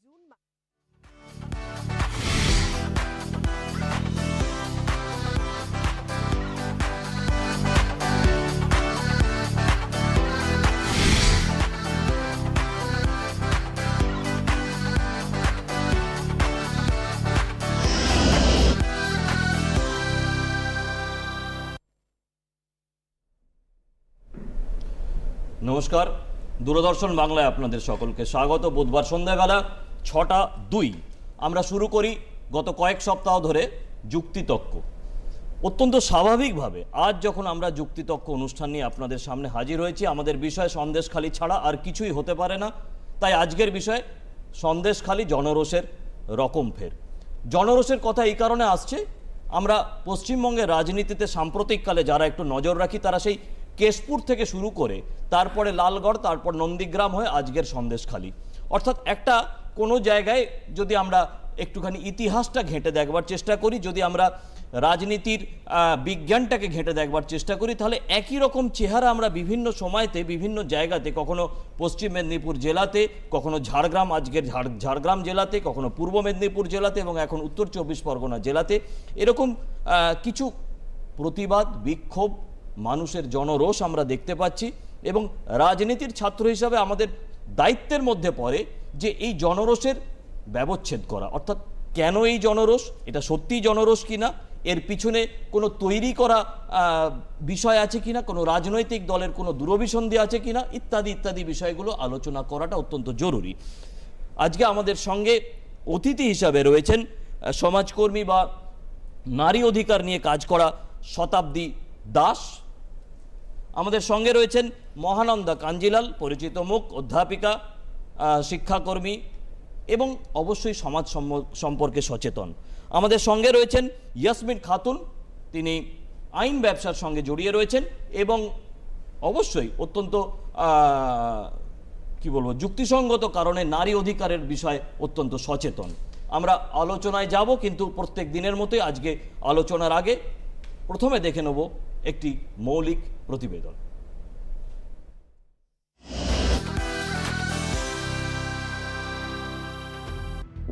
নমস্কার, দূরদর্শন বাংলায় আপনাদের সকলকে স্বাগত। বুধবার সন্ধ্যাবেলা 6:02 আমরা শুরু করি গত কয়েক সপ্তাহ ধরে যুক্তিতক্ক। অত্যন্ত স্বাভাবিকভাবে আজ যখন আমরা যুক্তিতক্ক অনুষ্ঠান নিয়ে আপনাদের সামনে হাজির হয়েছি, আমাদের বিষয় সন্দেশখালি ছাড়া আর কিছুই হতে পারে না। তাই আজকের বিষয় সন্দেশখালি জনরোষের রকম ফের। জনরোষের কথা এই কারণে আসছে, আমরা পশ্চিমবঙ্গের রাজনীতিতে সাম্প্রতিককালে যারা একটু নজর রাখি, তারা সেই কেশপুর থেকে শুরু করে তারপরে লালগড়, তারপর নন্দীগ্রাম হয়ে আজকের সন্দেশখালি, অর্থাৎ একটা কোনো জায়গায় যদি আমরা একটুখানি ইতিহাসটা ঘেঁটে দেখবার চেষ্টা করি, যদি আমরা রাজনীতির বিজ্ঞানটাকে ঘেঁটে দেখবার চেষ্টা করি, তাহলে একই রকম চেহারা আমরা বিভিন্ন সময়তে বিভিন্ন জায়গাতে, কখনো পশ্চিম মেদিনীপুর জেলাতে, কখনো ঝাড়গ্রাম, আজকের ঝাড়গ্রাম জেলাতে, কখনো পূর্ব মেদিনীপুর জেলাতে এবং এখন উত্তর 24 পরগনা জেলাতে এরকম কিছু প্রতিবাদ, বিক্ষোভ, মানুষের জনরোষ আমরা দেখতে পাচ্ছি। এবং রাজনীতির ছাত্র হিসাবে আমাদের দায়িত্বের মধ্যে পড়ে যে এই জনরোষের ব্যবচ্ছেদ করা, অর্থাৎ কেন এই জনরোষ, এটা সত্যিই জনরোষ কিনা, এর পিছনে কোনো তৈরি করা বিষয় আছে কিনা, কোনো রাজনৈতিক দলের কোনো দূরভিসন্ধি আছে কিনা, ইত্যাদি ইত্যাদি বিষয়গুলো আলোচনা করাটা অত্যন্ত জরুরি। আজকে আমাদের সঙ্গে অতিথি হিসাবে রয়েছেন সমাজকর্মী বা নারী অধিকার নিয়ে কাজ করা শতাব্দী দাস। আমাদের সঙ্গে রয়েছেন মহানন্দা কাঞ্জিলাল, পরিচিত মুখ, অধ্যাপিকা, শিক্ষাকর্মী এবং অবশ্যই সমাজ সম্পর্কে সচেতন। আমাদের সঙ্গে রয়েছেন ইয়াসমিন খাতুন, তিনি আইন ব্যবসার সঙ্গে জড়িয়ে রয়েছেন এবং অবশ্যই অত্যন্ত কি বলবো, যুক্তিসঙ্গত কারণে নারী অধিকারের বিষয়ে অত্যন্ত সচেতন। আমরা আলোচনায় যাব, কিন্তু প্রত্যেক দিনের মতোই আজকে আলোচনার আগে প্রথমে দেখে নেব একটি মৌলিক প্রতিবেদন।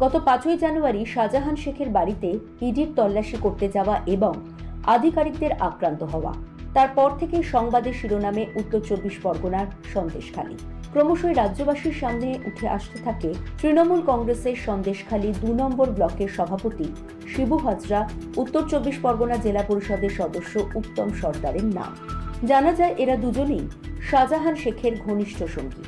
গত 5ই জানুয়ারি শাহজাহান শেখের বাড়িতে ইডির তল্লাশি করতে যাওয়া এবং আধিকারিকদের আক্রান্ত হওয়া, তারপর থেকে সংবাদের শিরোনামে উত্তর 24 পরগনার সন্দেশখালি। ক্রমশই রাজ্যবাসীর সামনে উঠে আসতে থাকে তৃণমূল কংগ্রেসের সন্দেশখালি 2 নম্বর ব্লকের সভাপতি শিবু হাজরা, উত্তর 24 পরগনা জেলা পরিষদের সদস্য উত্তম সর্দারের নাম। জানা যায় এরা দুজনেই শাহজাহান শেখের ঘনিষ্ঠ সঙ্গী।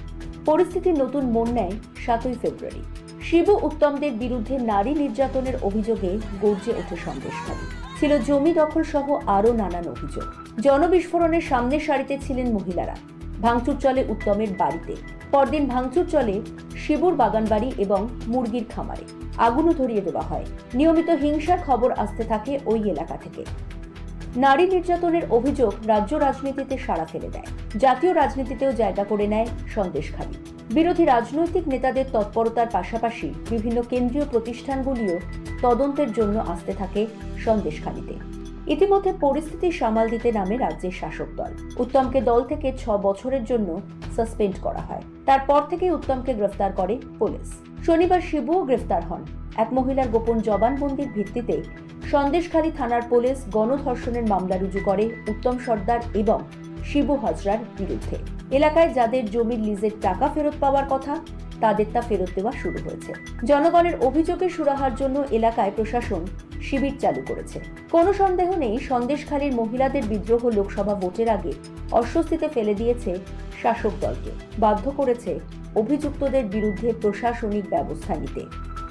পরিস্থিতির নতুন মোড় নেয় 7ই ফেব্রুয়ারি। শিবু উত্তমদের বিরুদ্ধে নারী নির্যাতনের অভিযোগে গর্জে ওঠে সন্দেশখালি। ছিল জমি দখল সহ আরও নানান অভিযোগ। জনবিস্ফোরণের সামনের সারিতে ছিলেন মহিলারা। ভাঙচুর চলে উত্তমের বাড়িতে। পরদিন ভাঙচুর চলে শিবুর বাগানবাড়ি এবং মুরগির খামারে। আগুনও ধরিয়ে দেওয়া হয়। নিয়মিত হিংসার খবর আসতে থাকে ওই এলাকা থেকে। নারী নির্যাতনের অভিযোগ রাজ্য রাজনীতিতে সাড়া ফেলে দেয়। জাতীয় রাজনীতিতেও জায়গা করে নেয় সন্দেশখালি। বিরোধী রাজনৈতিক নেতাদের তৎপরতার পাশাপাশি বিভিন্ন কেন্দ্রীয় প্রতিষ্ঠানগুলিও তদন্তের জন্য আসতে থাকে সন্দেশখালিতে। ইতিমধ্যে পরিস্থিতি সামাল দিতে নামে রাজ্যের শাসক দল। উত্তমকে দল থেকে 6 বছরের জন্য সাসপেন্ড করা হয়। তারপর থেকে উত্তমকে গ্রেফতার করে পুলিশ। শনিবার শিবুও গ্রেফতার হন। এক মহিলার গোপন জবানবন্দির ভিত্তিতে সন্দেশখালি থানার পুলিশ গণধর্ষণের মামলা রুজু করে উত্তম সর্দার এবং শিবু হাজরার বিরুদ্ধে। এলাকায় যাদের জমির লিজের টাকা ফেরত পাওয়ার কথা, তাদের তা ফেরত দেওয়া শুরু হয়েছে। জনগণের অভিযোগের সুরাহার জন্য এলাকায় প্রশাসন শিবির চালু করেছে। কোনো সন্দেহ নেই, সন্দেশখালীর মহিলাদের বিদ্রোহ লোকসভা ভোটের আগে অস্বস্তিতে ফেলে দিয়েছে শাসক দলকে, বাধ্য করেছে অভিযুক্তদের বিরুদ্ধে প্রশাসনিক ব্যবস্থা নিতে।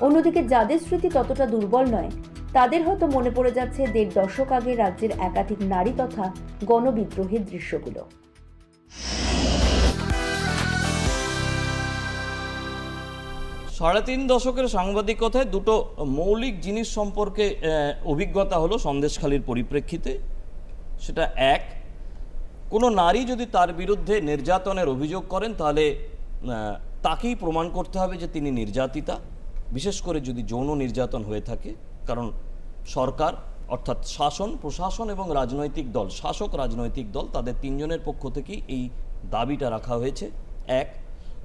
অন্যদিকে যাদের স্মৃতি ততটা দুর্বল নয়, তাদের হয়তো মনে পড়ে যাচ্ছে 1.5 দশক আগে রাজ্যের একাধিক নারী তথা গণবিদ্রোহের দৃশ্যগুলো। 3.5 দশকের সাংবাদিকতায় দুটো মৌলিক জিনিস সম্পর্কে অভিজ্ঞতা হলো সন্দেশখালির পরিপ্রেক্ষিতে। সেটা এক, কোনো নারী যদি তার বিরুদ্ধে নির্যাতনের অভিযোগ করেন, তাহলে তাকেই প্রমাণ করতে হবে যে তিনি নির্যাতিতা, বিশেষ করে যদি যৌন নির্যাতন হয়ে থাকে। কারণ সরকার অর্থাৎ শাসন, প্রশাসন এবং রাজনৈতিক দল, শাসক রাজনৈতিক দল, তাদের 3 জনের পক্ষ থেকেই এই দাবিটা রাখা হয়েছে। এক।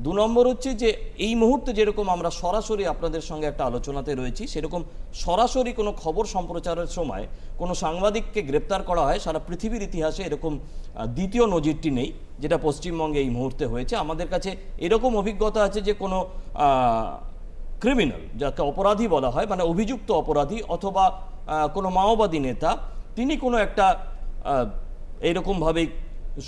দু নম্বর হচ্ছে যে এই মুহূর্তে যেরকম আমরা সরাসরি আপনাদের সঙ্গে একটা আলোচনাতে রয়েছি, সেরকম সরাসরি কোনো খবর সম্প্রচারের সময় কোনো সাংবাদিককে গ্রেপ্তার করা হয় সারা পৃথিবীর ইতিহাসে এরকম দ্বিতীয় নজিরটি নেই, যেটা পশ্চিমবঙ্গে এই মুহূর্তে হয়েছে। আমাদের কাছে এরকম অভিজ্ঞতা আছে যে কোনো ক্রিমিনাল, যাকে অপরাধী বলা হয়, মানে অভিযুক্ত অপরাধী অথবা কোনো মাওবাদী নেতা, তিনি কোনো একটা এইরকমভাবেই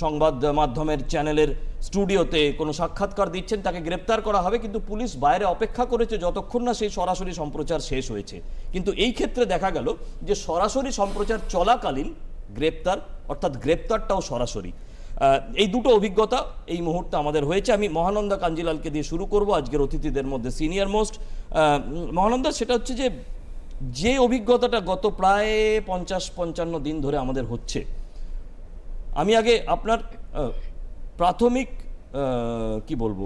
সংবাদ মাধ্যমের চ্যানেলের স্টুডিওতে কোনো সাক্ষাৎকার দিচ্ছেন, তাকে গ্রেপ্তার করা হবে, কিন্তু পুলিশ বাইরে অপেক্ষা করেছে যতক্ষণ না সেই সরাসরি সম্প্রচার শেষ হয়েছে। কিন্তু এই ক্ষেত্রে দেখা গেল যে সরাসরি সম্প্রচার চলাকালীন গ্রেপ্তার, অর্থাৎ গ্রেপ্তারটাও সরাসরি। এই দুটো অভিজ্ঞতা এই মুহূর্তে আমাদের হয়েছে। আমি মহানন্দা কাঞ্জিলালকে দিয়ে শুরু করব, আজকের অতিথিদের মধ্যে সিনিয়র মোস্ট। মহানন্দা, সেটা হচ্ছে যে অভিজ্ঞতাটা গত প্রায় 50-55 দিন ধরে আমাদের হচ্ছে, আমি আগে আপনার প্রাথমিক কি বলবো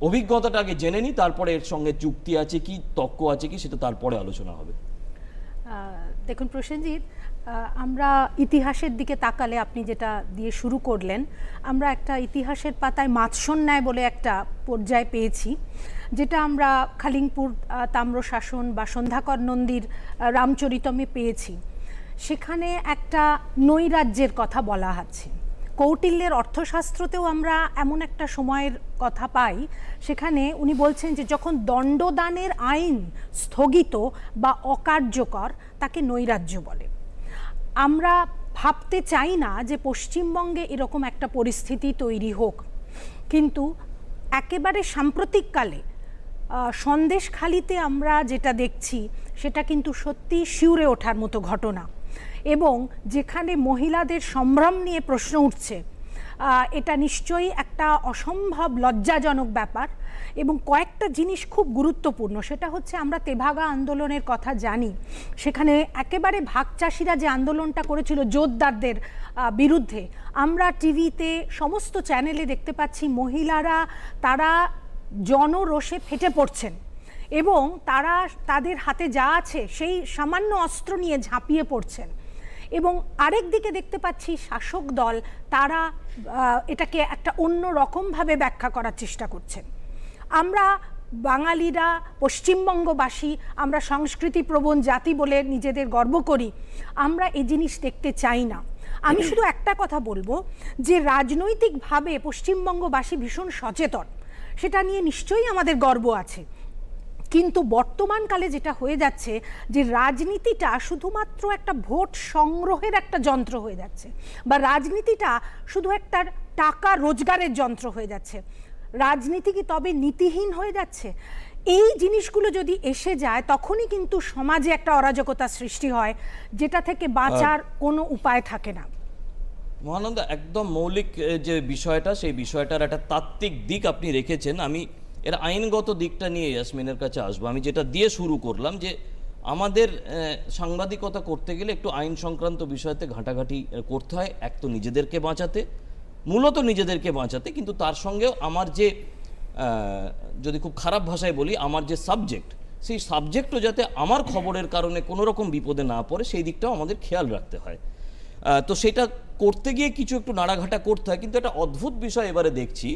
অভিজ্ঞতাটা আগে জেনে নিই, তারপরে এর সঙ্গে যুক্তি আছে কি, তর্ক আছে কি, সেটা তারপরে আলোচনা হবে। দেখুন প্রসেনজিৎ, আমরা ইতিহাসের দিকে তাকালে আপনি যেটা দিয়ে শুরু করলেন, আমরা একটা ইতিহাসের পাতায় মাৎসন ন্যায় বলে একটা পর্যায় পেয়েছি, যেটা আমরা খালিংপুর তাম্রশাসন বা সন্ধ্যাকর নন্দীর রামচরিতমে পেয়েছি। সেখানে একটা নৈরাজ্যের কথা বলা আছে। কৌটিল্যের অর্থশাস্ত্রতেও আমরা এমন একটা সময়ের কথা পাই, সেখানে উনি বলছেন যে যখন দণ্ডদানের আইন স্থগিত বা অকার্যকর, তাকে নৈরাজ্য বলে। আমরা ভাবতে চাই না যে পশ্চিমবঙ্গে এরকম একটা পরিস্থিতি তৈরি হোক, কিন্তু একেবারে সাম্প্রতিককালে সন্দেশখালিতে আমরা যেটা দেখছি সেটা কিন্তু সত্যি শিউরে ওঠার মতো ঘটনা, এবং যেখানে মহিলাদের সম্ভ্রম নিয়ে প্রশ্ন উঠছে, এটা নিশ্চয়ই একটা অসম্ভব লজ্জাজনক ব্যাপার। এবং কয়েকটা জিনিস খুব গুরুত্বপূর্ণ, সেটা হচ্ছে আমরা তেভাগা আন্দোলনের কথা জানি, সেখানে একেবারে ভাগচাষিরা যে আন্দোলনটা করেছিল জোতদারদের বিরুদ্ধে, আমরা টিভিতে সমস্ত চ্যানেলে দেখতে পাচ্ছি মহিলারা তারা জনরোষে ফেটে পড়ছেন এবং তারা তাদের হাতে যা আছে সেই সামান্য অস্ত্র নিয়ে ঝাঁপিয়ে পড়ছেন। এবং আরেক দিকে দেখতে পাচ্ছি শাসক দল তারা এটাকে একটা অন্য রকমভাবে ব্যাখ্যা করার চেষ্টা করছেন। আমরা বাঙালিরা, পশ্চিমবঙ্গবাসী, আমরা সংস্কৃতিপ্রবণ জাতি বলে নিজেদের গর্ব করি, আমরা এই জিনিস দেখতে চাই না। আমি শুধু একটা কথা বলবো যে রাজনৈতিকভাবে পশ্চিমবঙ্গবাসী ভীষণ সচেতন, সেটা নিয়ে নিশ্চয়ই আমাদের গর্ব আছে, কিন্তু বর্তমানকালে যেটা হয়ে যাচ্ছে যে রাজনীতিটা শুধুমাত্র একটা ভোট সংগ্রহের একটা যন্ত্র হয়ে যাচ্ছে, বা রাজনীতিটা শুধু একটা টাকা রোজগারের যন্ত্র হয়ে যাচ্ছে। রাজনীতি কি তবে নীতিহীন হয়ে যাচ্ছে? এই জিনিসগুলো যদি এসে যায় তখনই কিন্তু সমাজে একটা অরাজকতা সৃষ্টি হয়, যেটা থেকে বাঁচার কোনো উপায় থাকে না। মহানন্দা, একদম মৌলিক যে বিষয়টা, সেই বিষয়টার একটা তাত্ত্বিক দিক আপনি রেখেছেন। আমি এর আইনগত দিকটা নিয়ে ইয়াসমিনের কাছে আসবো। আমি যেটা দিয়ে শুরু করলাম যে আমাদের সাংবাদিকতা করতে গেলে একটু আইন সংক্রান্ত বিষয়তে ঘাঁটাঘাঁটি করতে হয়, এক তো নিজেদেরকে বাঁচাতে, মূলত নিজেদেরকে বাঁচাতে, কিন্তু তার সঙ্গেও আমার যে যদি খুব খারাপ ভাষায় বলি, আমার যে সাবজেক্ট, সেই সাবজেক্টও যাতে আমার খবরের কারণে কোনো রকম বিপদে না পড়ে, সেই দিকটাও আমাদের খেয়াল রাখতে হয়। তো সেটা করতে গিয়ে কিছু একটু নাড়াঘাটা করতে হয়। কিন্তু একটা অদ্ভুত বিষয় এবারে দেখছি,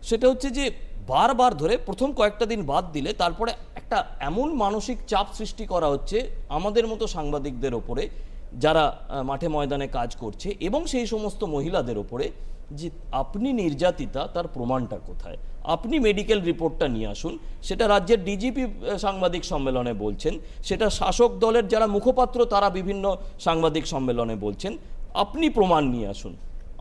সেটা হচ্ছে যে বারবার ধরে প্রথম কয়েকটা দিন বাদ দিলে তারপরে একটা এমন মানসিক চাপ সৃষ্টি করা হচ্ছে আমাদের মতো সাংবাদিকদের ওপরে, যারা মাঠে ময়দানে কাজ করছে, এবং সেই সমস্ত মহিলাদের ওপরে, যে আপনি নির্যাতিতা, তার প্রমাণটা কোথায়? আপনি মেডিকেল রিপোর্টটা নিয়ে আসুন। সেটা রাজ্যের ডিজিপি সাংবাদিক সম্মেলনে বলছেন, সেটা শাসক দলের যারা মুখপাত্র তারা বিভিন্ন সাংবাদিক সম্মেলনে বলছেন, আপনি প্রমাণ নিয়ে আসুন।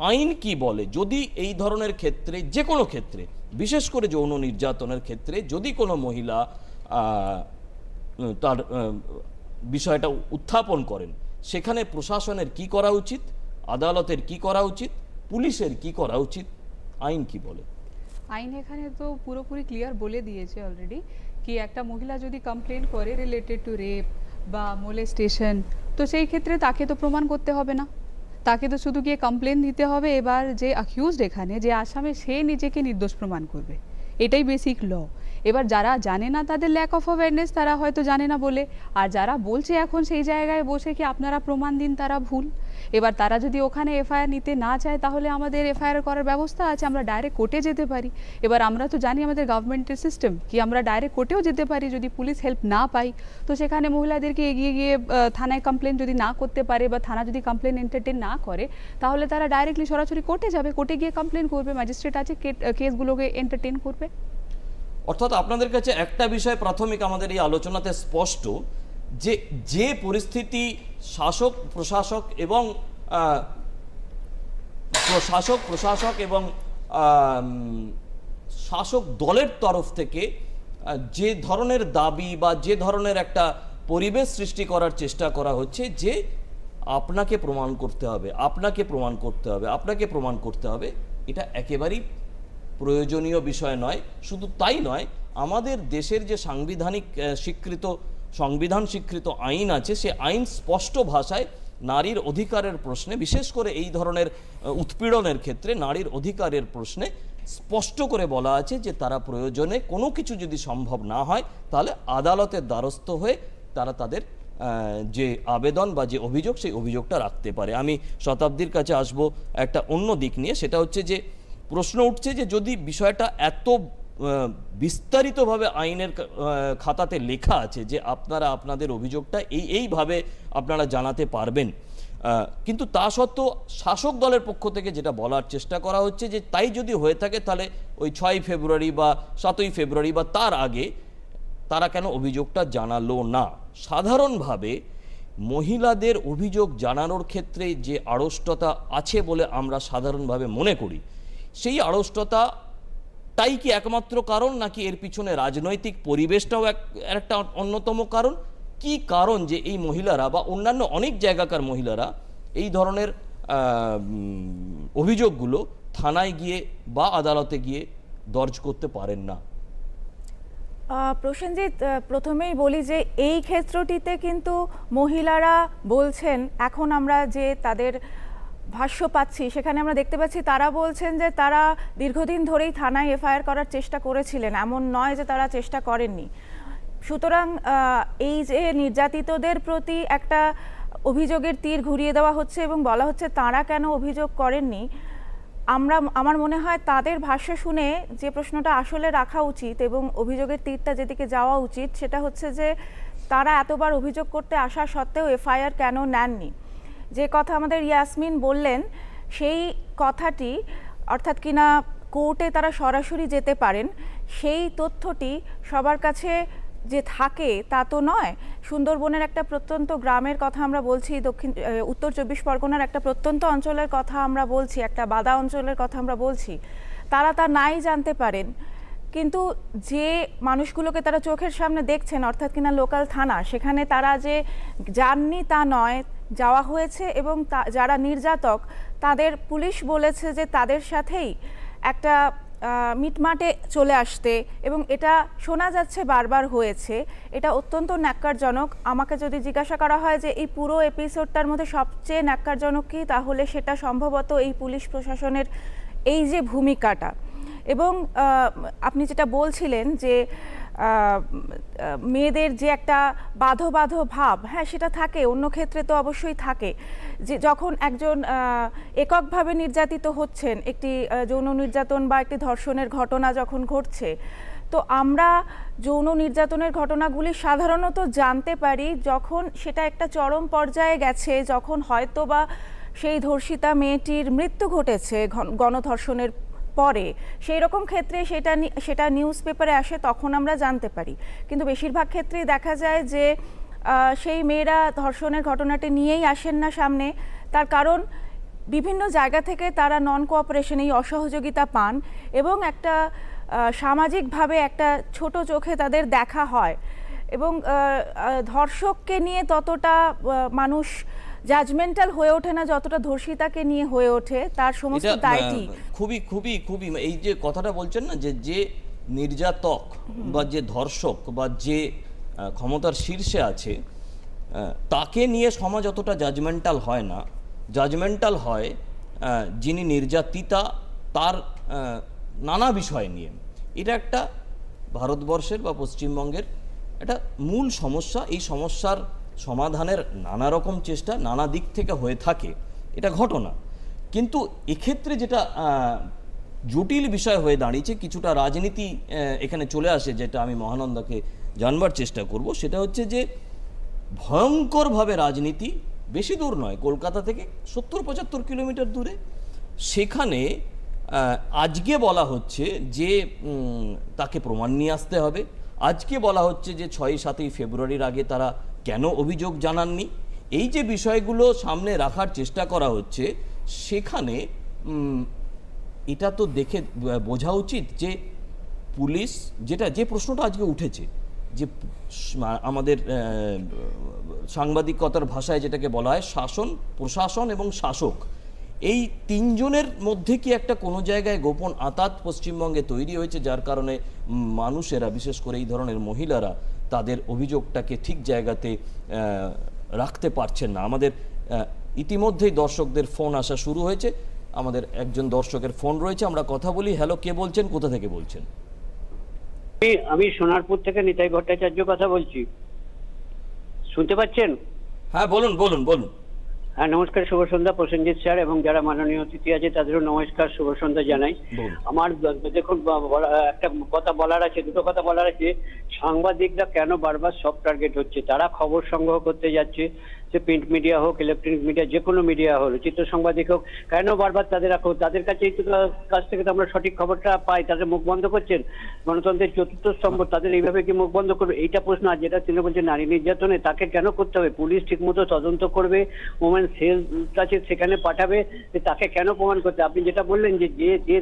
আইন কি বলে? যদি এই ধরনের ক্ষেত্রে, যে কোনো ক্ষেত্রে, বিশেষ করে যৌন নির্যাতনের ক্ষেত্রে, যদি কোনো মহিলা তার বিষয়টা উত্থাপন করেন, সেখানে প্রশাসনের কি করা উচিত, আদালতের কি করা উচিত, পুলিশের কি করা উচিত, আইন কি বলে? আইন এখানে তো পুরোপুরি ক্লিয়ার বলে দিয়েছে অলরেডি, কি একটা মহিলা যদি কমপ্লেন করে রিলেটেড টু রেপ বা মোলেস্টেশন, তো সেই ক্ষেত্রে তাকে তো প্রমাণ করতে হবে না, তাকে তো শুধু গিয়ে কমপ্লেন দিতে হবে। এবার যে অ্যাকিউজড, এখানে যে আসামে, সে নিজেকে নির্দোষ প্রমাণ করবে, এটাই বেসিক ল। এবার যারা জানে না তাদের ল্যাক অফ অ্যাওয়ারনেস, তারা হয়তো জানে না বলে, আর যারা বলছে এখন সেই জায়গায় বসে কি আপনারা প্রমাণ দিন, তারা ভুল। এবার তারা যদি ওখানে এফআইআর নিতে না চায় তাহলে আমাদের এফআইআর করার ব্যবস্থা আছে, আমরা ডাইরেক্ট কোর্টে যেতে পারি। এবার আমরা তো জানি আমাদের গভর্নমেন্টের সিস্টেম কি আমরা ডাইরেক্ট কোর্টেও যেতে পারি, যদি পুলিশ হেল্প না পাই তো সেখানে মহিলাদেরকে এগিয়ে গিয়ে থানায় কমপ্লেন যদি না করতে পারে বা থানা যদি কমপ্লেন এন্টারটেন না করে তাহলে তারা ডাইরেক্টলি সরাসরি কোর্টে যাবে, কোর্টে গিয়ে কমপ্লেন করবে, ম্যাজিস্ট্রেট আছে কেসগুলোকে এন্টারটেন করবে। অর্থাৎ আপনাদের কাছে একটা বিষয় প্রাথমিক আমাদের এই আলোচনাতে স্পষ্ট, যে যে পরিস্থিতি শাসক প্রশাসক এবং শাসক দলের তরফ থেকে যে ধরনের দাবি বা যে ধরনের একটা পরিবেশ সৃষ্টি করার চেষ্টা করা হচ্ছে যে আপনাকে প্রমাণ করতে হবে, আপনাকে প্রমাণ করতে হবে, আপনাকে প্রমাণ করতে হবে, এটা একেবারেই প্রয়োজনীয় বিষয় নয়। শুধু তাই নয়, আমাদের দেশের যে সংবিধান স্বীকৃত আইন আছে, সে আইন স্পষ্ট ভাষায় নারীর অধিকারের প্রশ্নে, বিশেষ করে এই ধরনের উৎপীড়নের ক্ষেত্রে নারীর অধিকারের প্রশ্নে স্পষ্ট করে বলা আছে যে তারা প্রয়োজনে কোনো কিছু যদি সম্ভব না হয় তাহলে আদালতের দ্বারস্থ হয়ে তারা তাদের যে আবেদন বা যে অভিযোগ সেই অভিযোগটা রাখতে পারে। আমি শতাব্দীর কাছে আসব একটা অন্য দিক নিয়ে, সেটা হচ্ছে যে প্রশ্ন উঠছে যে যদি বিষয়টা এত বিস্তারিতভাবে আইনের খাতাতে লেখা আছে যে আপনারা আপনাদের অভিযোগটা এইভাবে আপনারা জানাতে পারবেন, কিন্তু তা সত্ত্বেও শাসক দলের পক্ষ থেকে যেটা বলার চেষ্টা করা হচ্ছে যে তাই যদি হয়ে থাকে তাহলে ওই 6ই ফেব্রুয়ারি বা 7ই ফেব্রুয়ারি বা তার আগে তারা কেন অভিযোগটা জানালো না। সাধারণভাবে মহিলাদের অভিযোগ জানানোর ক্ষেত্রে যে আড়ষ্টতা আছে বলে আমরা সাধারণভাবে মনে করি, সেই আড়ষ্টতাটাই কি একমাত্র কারণ, নাকি এর পিছনে রাজনৈতিক পরিবেশটাও একটা অন্যতম কারণ? কি কারণ যে এই মহিলারা বা অন্যান্য অনেক জায়গাকার মহিলারা এই ধরনের অভিযোগগুলো থানায় গিয়ে বা আদালতে গিয়ে দর্জ করতে পারেন না? প্রসেনজিৎ, প্রথমেই বলি যে এই ক্ষেত্রটিতে কিন্তু মহিলারা বলছেন, এখন আমরা যে তাদের ভাষ্য পাচ্ছি সেখানে আমরা দেখতে পাচ্ছি তারা বলছেন যে তারা দীর্ঘদিন ধরেই থানায় এফআইআর করার চেষ্টা করেছিলেন, এমন নয় যে তারা চেষ্টা করেননি। সুতরাং এই যে নির্যাতিতদের প্রতি একটা অভিযোগের তীর ঘুরিয়ে দেওয়া হচ্ছে এবং বলা হচ্ছে তারা কেন অভিযোগ করেননি, আমার মনে হয় তাদের ভাষ্য শুনে যে প্রশ্নটা আসলে রাখা উচিত এবং অভিযোগের তীরটা যেদিকে যাওয়া উচিত সেটা হচ্ছে যে তারা এতবার অভিযোগ করতে আসা সত্ত্বেও এফআইআর কেন নেননি। যে কথা আমাদের ইয়াসমিন বললেন সেই কথাটি, অর্থাৎ কিনা কোর্টে তারা সরাসরি যেতে পারেন, সেই তথ্যটি সবার কাছে যে থাকে তা তো নয়। সুন্দরবনের একটা প্রত্যন্ত গ্রামের কথা আমরা বলছি, উত্তর 24 পরগনার একটা প্রত্যন্ত অঞ্চলের কথা আমরা বলছি, একটা বাদা অঞ্চলের কথা আমরা বলছি, তারা তা নাই জানতে পারেন, কিন্তু যে মানুষগুলোকে তারা চোখের সামনে দেখছেন অর্থাৎ কিনা লোকাল থানা, সেখানে তারা যে যাননি তা নয়, যাওয়া হয়েছে এবং যারা নির্যাতক তাদের পুলিশ বলেছে যে তাদের সাথেই একটা মিটমাটে চলে আসতে, এবং এটা শোনা যাচ্ছে বারবার হয়েছে। এটা অত্যন্ত ন্যাক্কারজনক। আমাকে যদি জিজ্ঞাসা করা হয় যে এই পুরো এপিসোডটার মধ্যে সবচেয়ে ন্যাক্কারজনক কী, তাহলে সেটা সম্ভবত এই পুলিশ প্রশাসনের এই যে ভূমিকাটা। এবং আপনি যেটা বলছিলেন যে মেয়েদের যে একটা বাঁধো ভাব, হ্যাঁ সেটা থাকে, অন্য ক্ষেত্রে তো অবশ্যই থাকে, যে যখন একজন এককভাবে নির্যাতিত হচ্ছেন, একটি যৌন নির্যাতন বা একটি ধর্ষণের ঘটনা যখন ঘটছে, তো আমরা যৌন নির্যাতনের ঘটনাগুলি সাধারণত জানতে পারি যখন সেটা একটা চরম পর্যায়ে গেছে, যখন হয়তো বা সেই ধর্ষিতা মেয়েটির মৃত্যু ঘটেছে গণধর্ষণের পরে, সেই রকম ক্ষেত্রে সেটা নিউজ পেপারে আসে, তখন আমরা জানতে পারি। কিন্তু বেশিরভাগ ক্ষেত্রেই দেখা যায় যে সেই মেয়েরা ধর্ষণের ঘটনাটি নিয়েই আসেন না সামনে। তার কারণ বিভিন্ন জায়গা থেকে তারা নন কোঅপারেশন, এই অসহযোগিতা পান এবং একটা সামাজিকভাবে একটা ছোট চোখে তাদের দেখা হয়, এবং ধর্ষককে নিয়ে ততটা মানুষ জাজমেন্টাল হয়ে ওঠে না যতটা ধর্ষিতাকে নিয়ে হয়ে ওঠে। তার সমস্ত দায়টি খুবই খুবই খুবই, এই যে কথাটা বলছেন না, যে নির্যাতক বা যে ধর্ষক বা যে ক্ষমতার শীর্ষে আছে তাকে নিয়ে সমাজ অতটা জাজমেন্টাল হয় না। জাজমেন্টাল হয় যিনি নির্যাতিতা তার নানা বিষয় নিয়ে। এটা একটা ভারতবর্ষের বা পশ্চিমবঙ্গের একটা মূল সমস্যা। এই সমস্যার সমাধানের নানা রকম চেষ্টা নানা দিক থেকে হয়ে থাকে, এটা ঘটনা। কিন্তু এক্ষেত্রে যেটা জটিল বিষয় হয়ে দাঁড়িয়েছে, কিছুটা রাজনীতি এখানে চলে আসে, যেটা আমি মহানন্দাকে জানবার চেষ্টা করব। সেটা হচ্ছে যে ভয়ঙ্করভাবে রাজনীতি, বেশি দূর নয়, কলকাতা থেকে 70-75 কিলোমিটার দূরে, সেখানে আজকে বলা হচ্ছে যে তাকে প্রমাণ নিয়ে আসতে হবে। আজকে বলা হচ্ছে যে 6-7 ফেব্রুয়ারির আগে তারা কেন অভিযোগ জানাননি। এই যে বিষয়গুলো সামনে রাখার চেষ্টা করা হচ্ছে, সেখানে এটা তো দেখে বোঝা উচিত যে পুলিশ, যে প্রশ্নটা আজকে উঠেছে, যে আমাদের সাংবাদিকতার ভাষায় যেটাকে বলা হয় শাসন, প্রশাসন এবং শাসক, এই তিনজনের মধ্যে কি একটা কোনো জায়গায় গোপন আঁতাত পশ্চিমবঙ্গে তৈরি হয়েছে, যার কারণে মানুষেরা, বিশেষ করে এই ধরনের মহিলারা, তাদের অভিযোগটাকে ঠিক জায়গাতে রাখতে পারছেন না। আমাদের ইতিমধ্যেই দর্শকদের ফোন আসা শুরু হয়েছে। আমাদের একজন দর্শকের ফোন রয়েছে, আমরা কথা বলি। হ্যালো, কে বলছেন, কোথা থেকে বলছেন? আমি সোনারপুর থেকে নিতাই ভট্টাচার্য কথা বলছি, শুনতে পাচ্ছেন? হ্যাঁ, বলুন বলুন বলুন। হ্যাঁ, নমস্কার, শুভ সন্ধ্যা প্রসেনজিৎ স্যার, এবং যারা মাননীয় অতিথি আছে তাদেরও নমস্কার, শুভ সন্ধ্যা জানাই। আমার দেখুন, একটা কথা বলার আছে, দুটো কথা বলার আছে। সাংবাদিকরা কেন বারবার সব টার্গেট হচ্ছে? তারা খবর সংগ্রহ করতে যাচ্ছে, সে প্রিন্ট মিডিয়া হোক, ইলেকট্রনিক মিডিয়া, যে কোনো মিডিয়া হোক, চিত্র সাংবাদিক হোক, কেন বারবার তাদের কাছ থেকে তো আমরা সঠিক খবরটা পাই। তাদের মুখ বন্ধ করছেন। গণতন্ত্রের চতুর্থ স্তম্ভ, তাদের এইভাবে কি মুখ বন্ধ করবে? এইটা প্রশ্ন। আর যেটা তিনি বলছেন নারী নির্যাতনে, তাকে কেন করতে হবে? পুলিশ ঠিকমতো তদন্ত করবে, ওমেন সেল আছে সেখানে পাঠাবে, তাকে কেন প্রমাণ করতে? আপনি যেটা বললেন যে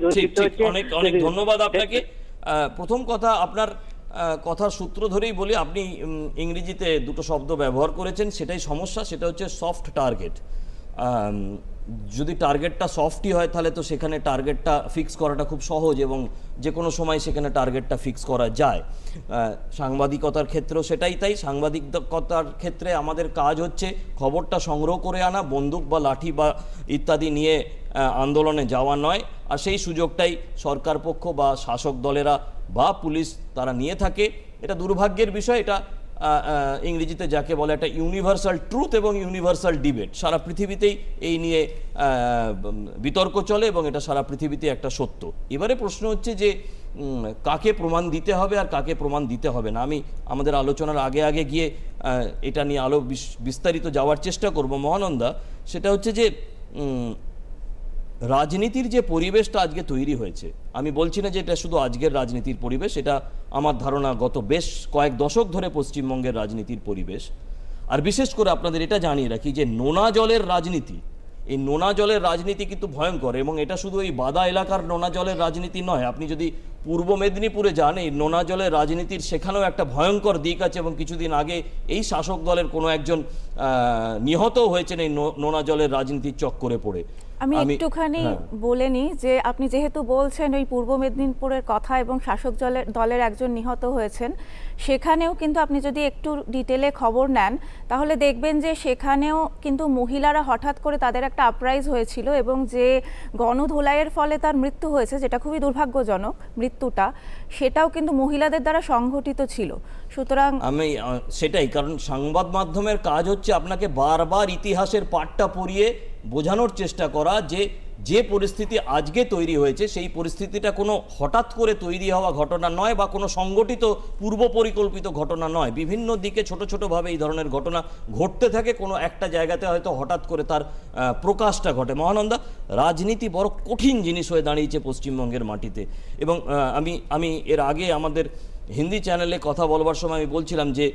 দোষিত হচ্ছে। অনেক অনেক ধন্যবাদ আপনাকে। প্রথম কথা, আপনার কথার সূত্র ধরেই বলি, আপনি ইংরেজিতে দুটো শব্দ ব্যবহার করেছেন, সেটাই সমস্যা। সেটা হচ্ছে সফট টার্গেট। যদি টার্গেটটা সফটই হয়, তাহলে তো সেখানে টার্গেটটা ফিক্স করাটা খুব সহজ, এবং যে কোনো সময় সেখানে টার্গেটটা ফিক্স করা যায়। সাংবাদিকতার ক্ষেত্রেও সেটাই তাই। সাংবাদিকতার ক্ষেত্রে আমাদের কাজ হচ্ছে খবরটা সংগ্রহ করে আনা, বন্দুক বা লাঠি বা ইত্যাদি নিয়ে আন্দোলনে যাওয়া নয়। আর সেই সুযোগটাই সরকার পক্ষ বা শাসক দলেরা বা পুলিশ তারা নিয়ে থাকে। এটা দুর্ভাগ্যের বিষয়। এটা ইংরেজিতে যাকে বলে একটা ইউনিভার্সাল ট্রুথ এবং ইউনিভার্সাল ডিবেট। সারা পৃথিবীতেই এই নিয়ে বিতর্ক চলে, এবং এটা সারা পৃথিবীতে একটা সত্য। এবারে প্রশ্ন হচ্ছে যে কাকে প্রমাণ দিতে হবে আর কাকে প্রমাণ দিতে হবে না। আমি আমাদের আলোচনার আগে গিয়ে এটা নিয়ে বিস্তারিত যাওয়ার চেষ্টা করব মহানন্দা। সেটা হচ্ছে যে রাজনীতির যে পরিবেশটা আজকে তৈরি হয়েছে, আমি বলছি না যে এটা শুধু আজকের রাজনীতির পরিবেশ, এটা আমার ধারণা গত বেশ কয়েক দশক ধরে পশ্চিমবঙ্গের রাজনীতির পরিবেশ। আর বিশেষ করে আপনাদের এটা জানিয়ে রাখি যে নোনা জলের রাজনীতি, এই নোনা জলের রাজনীতি কিন্তু ভয়ঙ্কর, এবং এটা শুধু এই বাদা এলাকার নোনা জলের রাজনীতি নয়। আপনি যদি পূর্ব মেদিনীপুরে যান, এই নোনা জলের রাজনীতির সেখানেও একটা ভয়ঙ্কর দিক আছে, এবং কিছুদিন আগে এই শাসক দলের কোনো একজন নিহতও হয়েছেন এই নোনা জলের রাজনীতির চক্করে পড়ে। আমি একটুখানি বলে নিই যে আপনি যেহেতু বলছেন ওই পূর্ব মেদিনীপুরের কথা এবং শাসক দলের একজন নিহত হয়েছেন, সেখানেও কিন্তু আপনি যদি একটু ডিটেলে খবর নেন তাহলে দেখবেন যে সেখানেও কিন্তু মহিলারা হঠাৎ করে তাদের একটা আপরাইজ হয়েছিল, এবং যে গণধোলাইয়ের ফলে তার মৃত্যু হয়েছে, যেটা খুবই দুর্ভাগ্যজনক মৃত্যুটা, সেটাও কিন্তু মহিলাদের দ্বারা সংঘটিত ছিল। সুতরাং আমি সেটাই, কারণ সংবাদ মাধ্যমের কাজ হচ্ছে আপনাকে বারবার ইতিহাসের পাঠটা পড়িয়ে বোঝানোর চেষ্টা করা যে পরিস্থিতি আজকে তৈরি হয়েছে, সেই পরিস্থিতিটা কোনো হঠাৎ করে তৈরি হওয়া ঘটনা নয়, বা কোনো সংগঠিত পূর্ব পরিকল্পিত ঘটনা নয়। বিভিন্ন দিকে ছোট ছোটোভাবে এই ধরনের ঘটনা ঘটতে থাকে, কোনো একটা জায়গাতে হয়তো হঠাৎ করে তার প্রকাশটা ঘটে। মহানন্দা, রাজনীতি বড় কঠিন জিনিস হয়ে দাঁড়িয়েছে পশ্চিমবঙ্গের মাটিতে। এবং আমি এর আগে আমাদের হিন্দি চ্যানেলে কথা বলবার সময় আমি বলছিলাম যে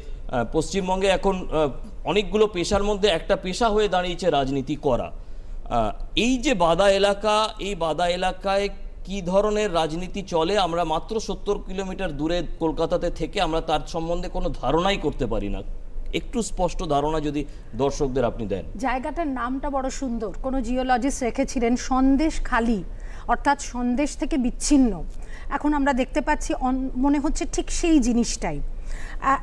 পশ্চিমবঙ্গে এখন অনেকগুলো পেশার মধ্যে একটা পেশা হয়ে দাঁড়িয়েছে রাজনীতি করা। এই যে বাদা এলাকা, এই বাদা এলাকায় কি ধরনের রাজনীতি চলে আমরা মাত্র 70 কিলোমিটার দূরে কলকাতাতে থেকে আমরা তার সম্বন্ধে কোনো ধারণাই করতে পারি না। একটু স্পষ্ট ধারণা যদি দর্শকদের আপনি দেন। জায়গাটার নামটা বড় সুন্দর, কোনো জিওলজিস্ট রেখেছিলেন সন্দেশ খালি, অর্থাৎ সন্দেশ থেকে বিচ্ছিন্ন। এখন আমরা দেখতে পাচ্ছি মনে হচ্ছে ঠিক সেই জিনিসটাই।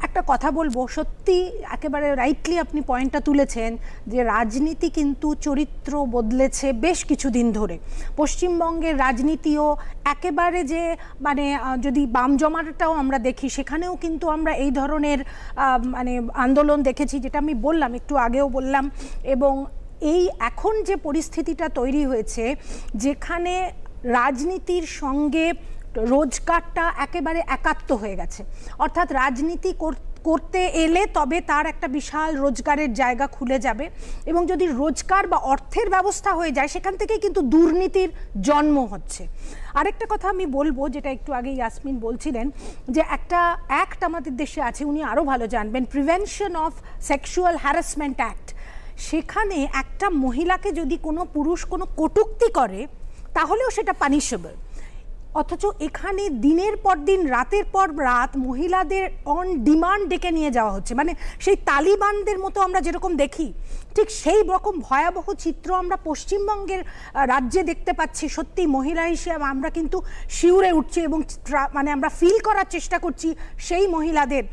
একটা কথা বলবো, সত্যি একেবারে রাইটলি আপনি পয়েন্টটা তুলেছেন যে রাজনীতি কিন্তু চরিত্র বদলেছে বেশ কিছুদিন ধরে। পশ্চিমবঙ্গের রাজনীতিও একেবারে যে মানে যদি বাম জমাটাও আমরা দেখি, সেখানেও কিন্তু আমরা এই ধরনের মানে আন্দোলন দেখেছি, যেটা আমি বললাম একটু আগেও বললাম। এবং এই এখন যে পরিস্থিতিটা তৈরি হয়েছে, যেখানে রাজনীতির সঙ্গে রোজগারটা একেবারে একাত্ম হয়ে গেছে, অর্থাৎ রাজনীতি করতে এলে তবে তার একটা বিশাল রোজগারের জায়গা খুলে যাবে, এবং যদি রোজগার বা অর্থের ব্যবস্থা হয়ে যায় সেখান থেকেই কিন্তু দুর্নীতির জন্ম হচ্ছে। আরেকটা কথা আমি বলবো, যেটা একটু আগে ইয়াসমিন বলছিলেন, যে একটা অ্যাক্ট আমাদের দেশে আছে, উনি আরও ভালো জানবেন, prevention of sexual harassment act. সেখানে একটা মহিলাকে যদি কোনো পুরুষ কোনো কটূক্তি করে তাহলেও সেটা পানিশেবল, অথচ এখানে দিনের পর দিন রাতের পর রাত মহিলাদের অন ডিমান্ড ডেকে নিয়ে যাওয়া হচ্ছে। মানে সেই তালিবানদের মতো আমরা যেরকম দেখি, ঠিক সেই রকম ভয়াবহ চিত্র আমরা পশ্চিমবঙ্গের রাজ্যে দেখতে পাচ্ছি। সত্যি মহিলা হিসেবে আমরা কিন্তু শিউরে উঠছি এবং মানে আমরা ফিল করার চেষ্টা করছি সেই মহিলাদের।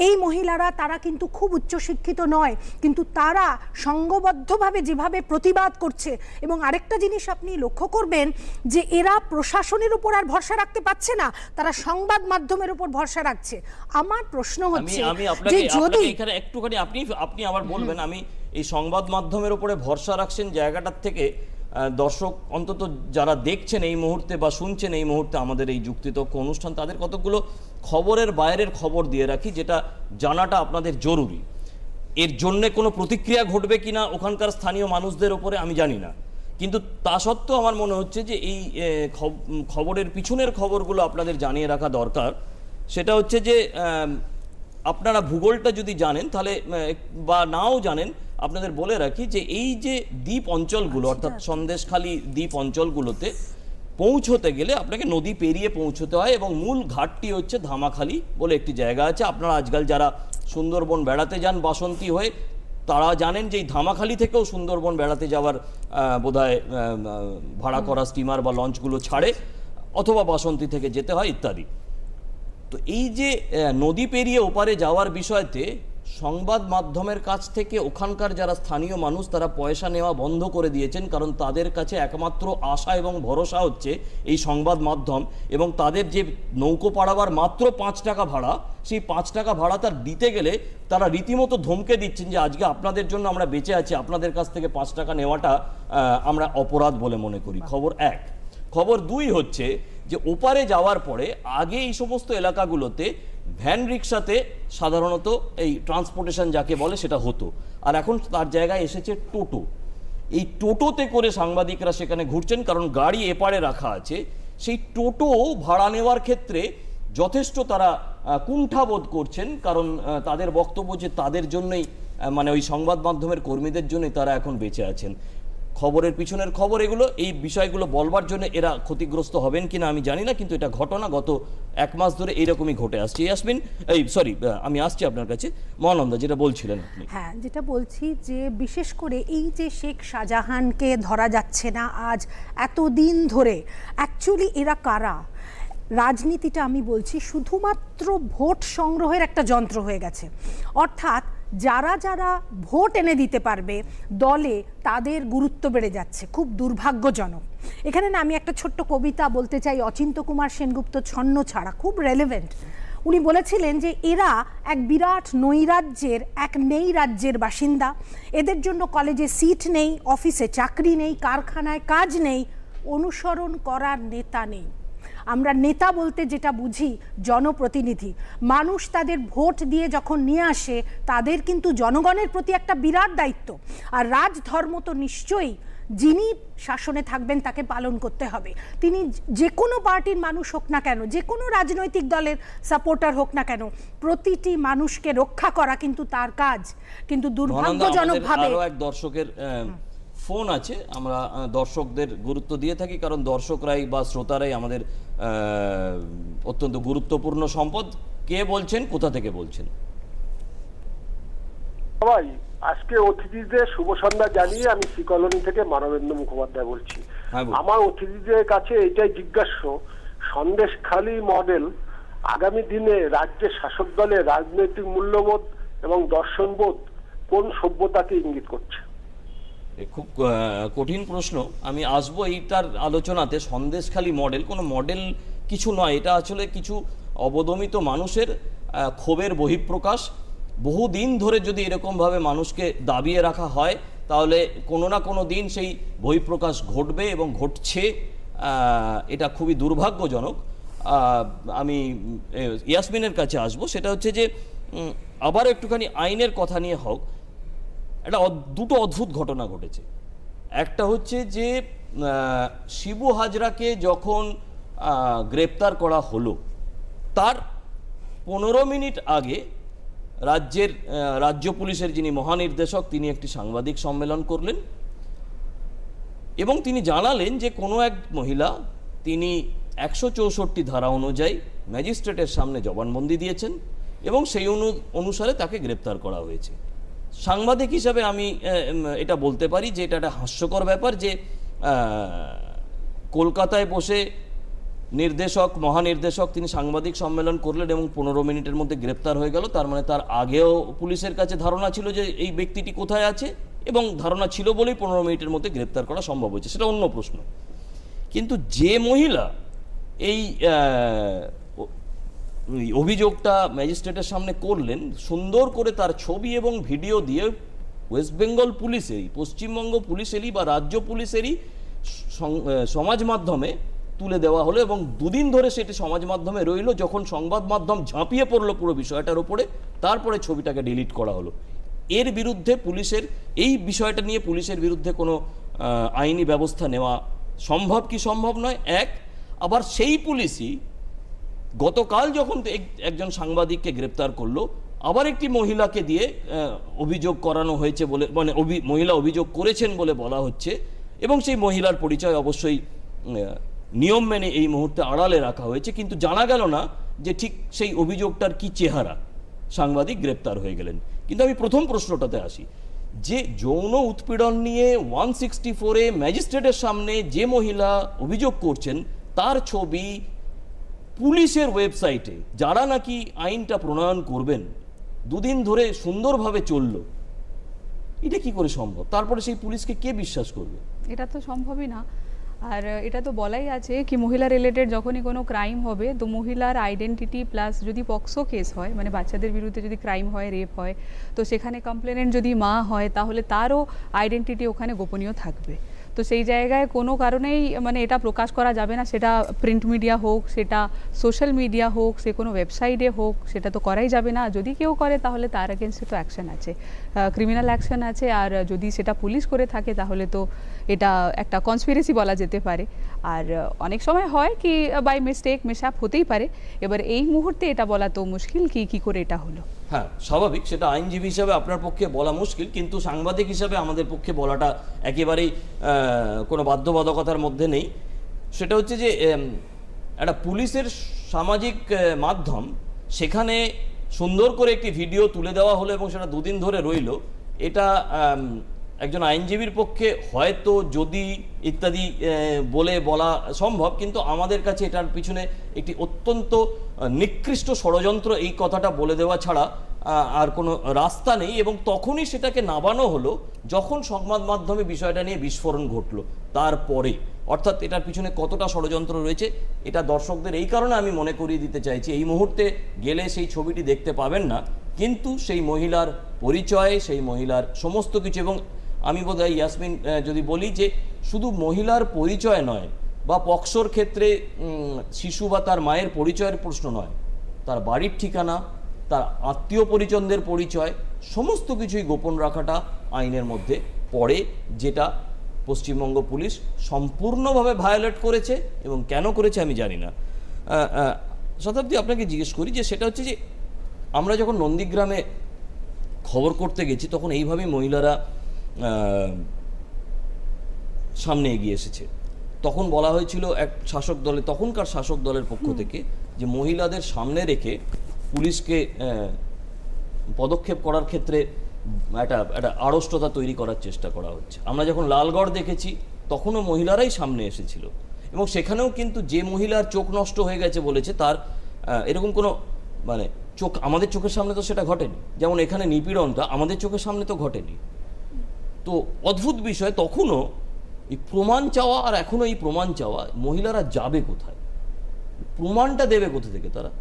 এই মহিলারা তারা কিন্তু খুব উচ্চশিক্ষিত নয়, কিন্তু তারা সংঘবদ্ধভাবে যেভাবে প্রতিবাদ করছে। এবং আরেকটা জিনিস আপনি লক্ষ্য করবেন যে এরা প্রশাসনের উপর আর ভরসা রাখতে পারছে না, তারা সংবাদ মাধ্যমের উপর ভরসা রাখছে। আমার প্রশ্ন হচ্ছে যে যদি এখানে একটুখানি আপনি আবার বলবেন, আমি এই সংবাদ মাধ্যমের উপরে ভরসা রাখছেন জায়গাটার থেকে দর্শক অন্তত যারা দেখছেন এই মুহূর্তে বা শুনছেন এই মুহূর্তে আমাদের এই যুক্তিতর্ক অনুষ্ঠান, তাদের কতগুলো খবরের বাইরের খবর দিয়ে রাখি, যেটা জানাটা আপনাদের জরুরি। এর জন্যে কোনো প্রতিক্রিয়া ঘটবে কিনা ওখানকার স্থানীয় মানুষদের ওপরে আমি জানি না, কিন্তু তা সত্ত্বেও আমার মনে হচ্ছে যে এই খবরের পিছনের খবরগুলো আপনাদের জানিয়ে রাখা দরকার। সেটা হচ্ছে যে আপনারা ভূগোলটা যদি জানেন তাহলে, বা নাও জানেন, আপনাদের বলে রাখি যে এই যে দ্বীপ অঞ্চলগুলো, অর্থাৎ সন্দেশখালী দ্বীপ অঞ্চলগুলোতে পৌঁছতে গেলে আপনাকে নদী পেরিয়ে পৌঁছতে হয়, এবং মূল ঘাটটি হচ্ছে ধামাখালি বলে একটি জায়গা আছে। আপনারা আজকাল যারা সুন্দরবন বেড়াতে যান বাসন্তী হয়ে, তারা জানেন যে এই ধামাখালি থেকেও সুন্দরবন বেড়াতে যাওয়ার বোধহয় ভাড়া করা স্টিমার বা লঞ্চগুলো ছাড়ে, অথবা বাসন্তী থেকে যেতে হয় ইত্যাদি। তো এই যে নদী পেরিয়ে ওপারে যাওয়ার বিষয়তে সংবাদ মাধ্যমের কাছ থেকে ওখানকার যারা স্থানীয় মানুষ তারা পয়সা নেওয়া বন্ধ করে দিয়েছেন, কারণ তাদের কাছে একমাত্র আশা এবং ভরসা হচ্ছে এই সংবাদ মাধ্যম, এবং তাদের যে নৌকো পাড়াবার মাত্র 5 টাকা ভাড়া, সেই 5 টাকা ভাড়া তার দিতে গেলে তারা রীতিমতো ধমকে দিচ্ছেন যে আজকে আপনাদের জন্য আমরা বেঁচে আছি, আপনাদের কাছ থেকে 5 টাকা নেওয়াটা আমরা অপরাধ বলে মনে করি। খবর 1। খবর 2 হচ্ছে যে ওপারে যাওয়ার পরে আগে এই সমস্ত এলাকাগুলোতে ভ্যান রিক্সাতে সাধারণত এই ট্রান্সপোর্টেশন যাকে বলে সেটা হতো, আর এখন তার জায়গায় এসেছে টোটো। এই টোটোতে করে সাংবাদিকরা সেখানে ঘুরছেন, কারণ গাড়ি এপারে রাখা আছে। সেই টোটো ভাড়া নেওয়ার ক্ষেত্রে যথেষ্ট তারা কুণ্ঠাবোধ করছেন, কারণ তাদের বক্তব্য যে তাদের জন্যই, মানে ওই সংবাদ মাধ্যমের কর্মীদের জন্যই তারা এখন বেঁচে আছেন। খবরের পিছনের খবর এগুলো, এই বিষয়গুলো বলবার জন্য এরা ক্ষতিগ্রস্ত হবেন কিনা আমি জানি না, কিন্তু এটা ঘটনা গত 1 মাস ধরে এইরকমই ঘটে আসছে। ইয়াসমিন, আমি আসছি আপনার কাছে। মহানন্দা, যেটা বলছিলেন আপনি। হ্যাঁ, যেটা বলছি যে বিশেষ করে এই যে শেখ শাহজাহানকে ধরা যাচ্ছে না আজ এতদিন ধরে, অ্যাকচুয়ালি এরা কারা? রাজনীতিটা আমি বলছি শুধুমাত্র ভোট সংগ্রহের একটা যন্ত্র হয়ে গেছে। অর্থাৎ যারা যারা ভোট এনে দিতে পারবে দলে, তাদের গুরুত্ব বেড়ে যাচ্ছে, খুব দুর্ভাগ্যজনক। এখানে না আমি একটা ছোট্ট কবিতা বলতে চাই, অচিন্ত কুমার সেনগুপ্ত ছন্ন ছাড়া, খুব রেলেভেন্ট। উনি বলেছিলেন যে এরা এক বিরাট নৈরাজ্যের, এক নেই রাজ্যের বাসিন্দা। এদের জন্য কলেজে সিট নেই, অফিসে চাকরি নেই, কারখানায় কাজ নেই, অনুসরণ করার নেতা নেই। আমরা নেতা বলতে যেটা বুঝি জনপ্রতিনিধি। মানুষ তাদের ভোট দিয়ে যখন নিয়ে আসে, তাদের কিন্তু জনগণের প্রতি একটা বিরাট দায়িত্ব। আর রাজধর্ম তো নিশ্চয়ই যিনি শাসনে থাকবেন তাকে পালন করতে হবে। তিনি যে কোনো পার্টির মানুষ হোক না কেন, যে কোনো রাজনৈতিক দলের সাপোর্টার হোক না কেন, প্রতিটি মানুষকে রক্ষা করা কিন্তু তার কাজ। কিন্তু দুর্ভাগ্যজনকভাবে আরো এক দর্শকের ফোন আছে, আমরা দর্শকদের গুরুত্ব দিয়ে থাকি, কারণ দর্শকরাই বা শ্রোতারাই আমাদের অত্যন্ত গুরুত্বপূর্ণ সম্পদ। কে বলছেন, কোথা থেকে বলছেন? সবাই আজকে অতিথিদের শুভ সন্ধ্যা জানিয়ে আমি শ্রী কলোনি থেকে মানবেন্দ্র মুখোপাধ্যায় বলছি। আমার অতিথিদের কাছে এটাই জিজ্ঞাস্য, সন্দেশখালী মডেল আগামী দিনে রাজ্যের শাসক দলের রাজনৈতিক মূল্যবোধ এবং দর্শনবোধ কোন সভ্যতাকে ইঙ্গিত করছে? খুব কঠিন প্রশ্ন। আমি আসবো এইটার আলোচনাতে। সন্দেশখালী মডেল কোনো মডেল কিছু নয়, এটা আসলে কিছু অবদমিত মানুষের ক্ষোভের বহিঃপ্রকাশ। বহুদিন ধরে যদি এরকমভাবে মানুষকে দাবিয়ে রাখা হয় তাহলে কোনো না কোনো দিন সেই বহিঃপ্রকাশ ঘটবে এবং ঘটছে। এটা খুবই দুর্ভাগ্যজনক। আমি ইয়াসমিনের কাছে আসবো। সেটা হচ্ছে যে আবার একটুখানি আইনের কথা নিয়ে হোক। একটা দুটো অদ্ভুত ঘটনা ঘটেছে। একটা হচ্ছে যে শিবু হাজরাকে যখন গ্রেপ্তার করা হলো তার 15 মিনিট আগে রাজ্য পুলিশের যিনি মহানির্দেশক তিনি একটি সাংবাদিক সম্মেলন করলেন এবং তিনি জানালেন যে কোনো এক মহিলা তিনি 164 ধারা অনুযায়ী ম্যাজিস্ট্রেটের সামনে জবানবন্দি দিয়েছেন এবং সেই অনুসারে তাকে গ্রেপ্তার করা হয়েছে। সাংবাদিক হিসাবে আমি এটা বলতে পারি যে এটা একটা হাস্যকর ব্যাপার যে কলকাতায় বসে মহানির্দেশক তিনি সাংবাদিক সম্মেলন করলেন এবং 15 মিনিটের মধ্যে গ্রেপ্তার হয়ে গেল। তার মানে তার আগেও পুলিশের কাছে ধারণা ছিল যে এই ব্যক্তিটি কোথায় আছে এবং ধারণা ছিল বলেই 15 মিনিটের মধ্যে গ্রেপ্তার করা সম্ভব হয়েছে, সেটা অন্য প্রশ্ন। কিন্তু যে মহিলা এই অভিযোগটা ম্যাজিস্ট্রেটের সামনে করলেন, সুন্দর করে তার ছবি এবং ভিডিও দিয়ে ওয়েস্ট বেঙ্গল পুলিশেরই, পশ্চিমবঙ্গ পুলিশেরই বা রাজ্য পুলিশেরই সমাজ মাধ্যমে তুলে দেওয়া হলো এবং দুদিন ধরে সেটি সমাজ মাধ্যমে রইল। যখন সংবাদ মাধ্যম ঝাঁপিয়ে পড়লো পুরো বিষয়টার উপরে, তারপরে ছবিটাকে ডিলিট করা হলো। এর বিরুদ্ধে পুলিশের এই বিষয়টা নিয়ে পুলিশের বিরুদ্ধে কোনো আইনি ব্যবস্থা নেওয়া সম্ভব কি সম্ভব নয় এক। আবার সেই পুলিশই গতকাল যখন একজন সাংবাদিককে গ্রেপ্তার করলো, আবার একটি মহিলাকে দিয়ে অভিযোগ করানো হয়েছে বলে, মানে মহিলা অভিযোগ করেছেন বলে বলা হচ্ছে এবং সেই মহিলার পরিচয় অবশ্যই নিয়ম মেনে এই মুহূর্তে আড়ালে রাখা হয়েছে। কিন্তু জানা গেল না যে ঠিক সেই অভিযোগটার কি চেহারা। সাংবাদিক গ্রেপ্তার হয়ে গেলেন। কিন্তু আমি প্রথম প্রশ্নটাতে আসি যে যৌন উৎপীড়ন নিয়ে 164-এ ম্যাজিস্ট্রেটের সামনে যে মহিলা অভিযোগ করছেন তার ছবি পুলিশের ওয়েবসাইটে, যারা নাকি আইনটা প্রণয়ন করবেন, দুদিন ধরে সুন্দরভাবে চলল। এটা কি করে সম্ভব? তারপরে সেই পুলিশকে কে বিশ্বাস করবে? এটা তো সম্ভবই না। আর এটা তো বলাই আছে কি মহিলা রিলেটেড যখনই কোনো ক্রাইম হবে তো মহিলার আইডেন্টিটি প্লাস যদি পক্সো কেস হয়, মানে বাচ্চাদের বিরুদ্ধে যদি ক্রাইম হয়, রেপ হয়, তো সেখানে কমপ্লেনেন্ট যদি মা হয় তাহলে তারও আইডেন্টিটি ওখানে গোপনীয় থাকবে। তো সেই জায়গায় কোনো কারণেই মানে এটা প্রকাশ করা যাবে না, সেটা প্রিন্ট মিডিয়া হোক, সেটা সোশ্যাল মিডিয়া হোক, সে কোনো ওয়েবসাইটে হোক, সেটা তো করাই যাবে না। যদি কেউ করে তাহলে তার এগেনস্টে তো অ্যাকশন আছে, ক্রিমিনাল অ্যাকশন আছে। আর যদি সেটা পুলিশ করে থাকে তাহলে তো এটা একটা কনস্পিরেসি বলা যেতে পারে। আর অনেক সময় হয় কি বাই মিস্টেক মিসহ্যাপ হতেই পারে। এবার এই মুহূর্তে এটা বলা তো মুশকিল কি করে এটা হলো। হ্যাঁ, স্বাভাবিক, সেটা আইনজীবী হিসাবে আপনার পক্ষে বলা মুশকিল, কিন্তু সাংবাদিক হিসাবে আমাদের পক্ষে বলাটা একেবারেই কোনো বাধ্যবাধকতার মধ্যে নেই। সেটা হচ্ছে যে একটা পুলিশের সামাজিক মাধ্যম, সেখানে সুন্দর করে একটি ভিডিও তুলে দেওয়া হলো এবং সেটা দুদিন ধরে রইল। এটা একজন আইনজীবীর পক্ষে হয়তো যদি ইত্যাদি বলা সম্ভব, কিন্তু আমাদের কাছে এটার পিছনে একটি অত্যন্ত নিকৃষ্ট ষড়যন্ত্র এই কথাটা বলে দেওয়া ছাড়া আর কোনো রাস্তা নেই। এবং তখনই সেটাকে নামানো হলো যখন সংবাদ মাধ্যমে বিষয়টা নিয়ে বিস্ফোরণ ঘটলো তারপরে। অর্থাৎ এটার পিছনে কতটা ষড়যন্ত্র রয়েছে এটা দর্শকদের এই কারণে আমি মনে করিয়ে দিতে চাইছি। এই মুহূর্তে গেলে সেই ছবিটি দেখতে পাবেন না, কিন্তু সেই মহিলার পরিচয়, সেই মহিলার সমস্ত কিছু। এবং আমি বোধহয় ইয়াসমিন যদি বলি যে শুধু মহিলার পরিচয় নয় বা পক্সোর ক্ষেত্রে শিশু বা তার মায়ের পরিচয়ের প্রশ্ন নয়, তার বাড়ির ঠিকানা, তার আত্মীয় পরিজনদের পরিচয়, সমস্ত কিছুই গোপন রাখাটা আইনের মধ্যে পড়ে, যেটা পশ্চিমবঙ্গ পুলিশ সম্পূর্ণভাবে ভায়োলেট করেছে। এবং কেন করেছে আমি জানি না। শতাব্দী, আপনাকে জিজ্ঞেস করি যে সেটা হচ্ছে যে আমরা যখন নন্দীগ্রামে খবর করতে গেছি তখন এইভাবেই মহিলারা সামনে এগিয়ে এসেছে। তখন বলা হয়েছিল তখনকার শাসক দলের পক্ষ থেকে যে মহিলাদের সামনে রেখে পুলিশকে পদক্ষেপ করার ক্ষেত্রে একটা আড়ষ্টতা তৈরি করার চেষ্টা করা হচ্ছে। আমরা যখন লালগড় দেখেছি তখনও মহিলারাই সামনে এসেছিল এবং সেখানেও কিন্তু যে মহিলার চোখ নষ্ট হয়ে গেছে বলেছে তার এরকম কোনো মানে আমাদের চোখের সামনে তো সেটা ঘটেনি, যেমন এখানে নিপীড়নটা আমাদের চোখের সামনে তো ঘটেনি। তো অদ্ভুত বিষয়, তখনও এই প্রমাণ চাওয়া আর এখনও এই প্রমাণ চাওয়া, মহিলারা যাবে কোথায়, প্রমাণটা দেবে কোথা থেকে তারা?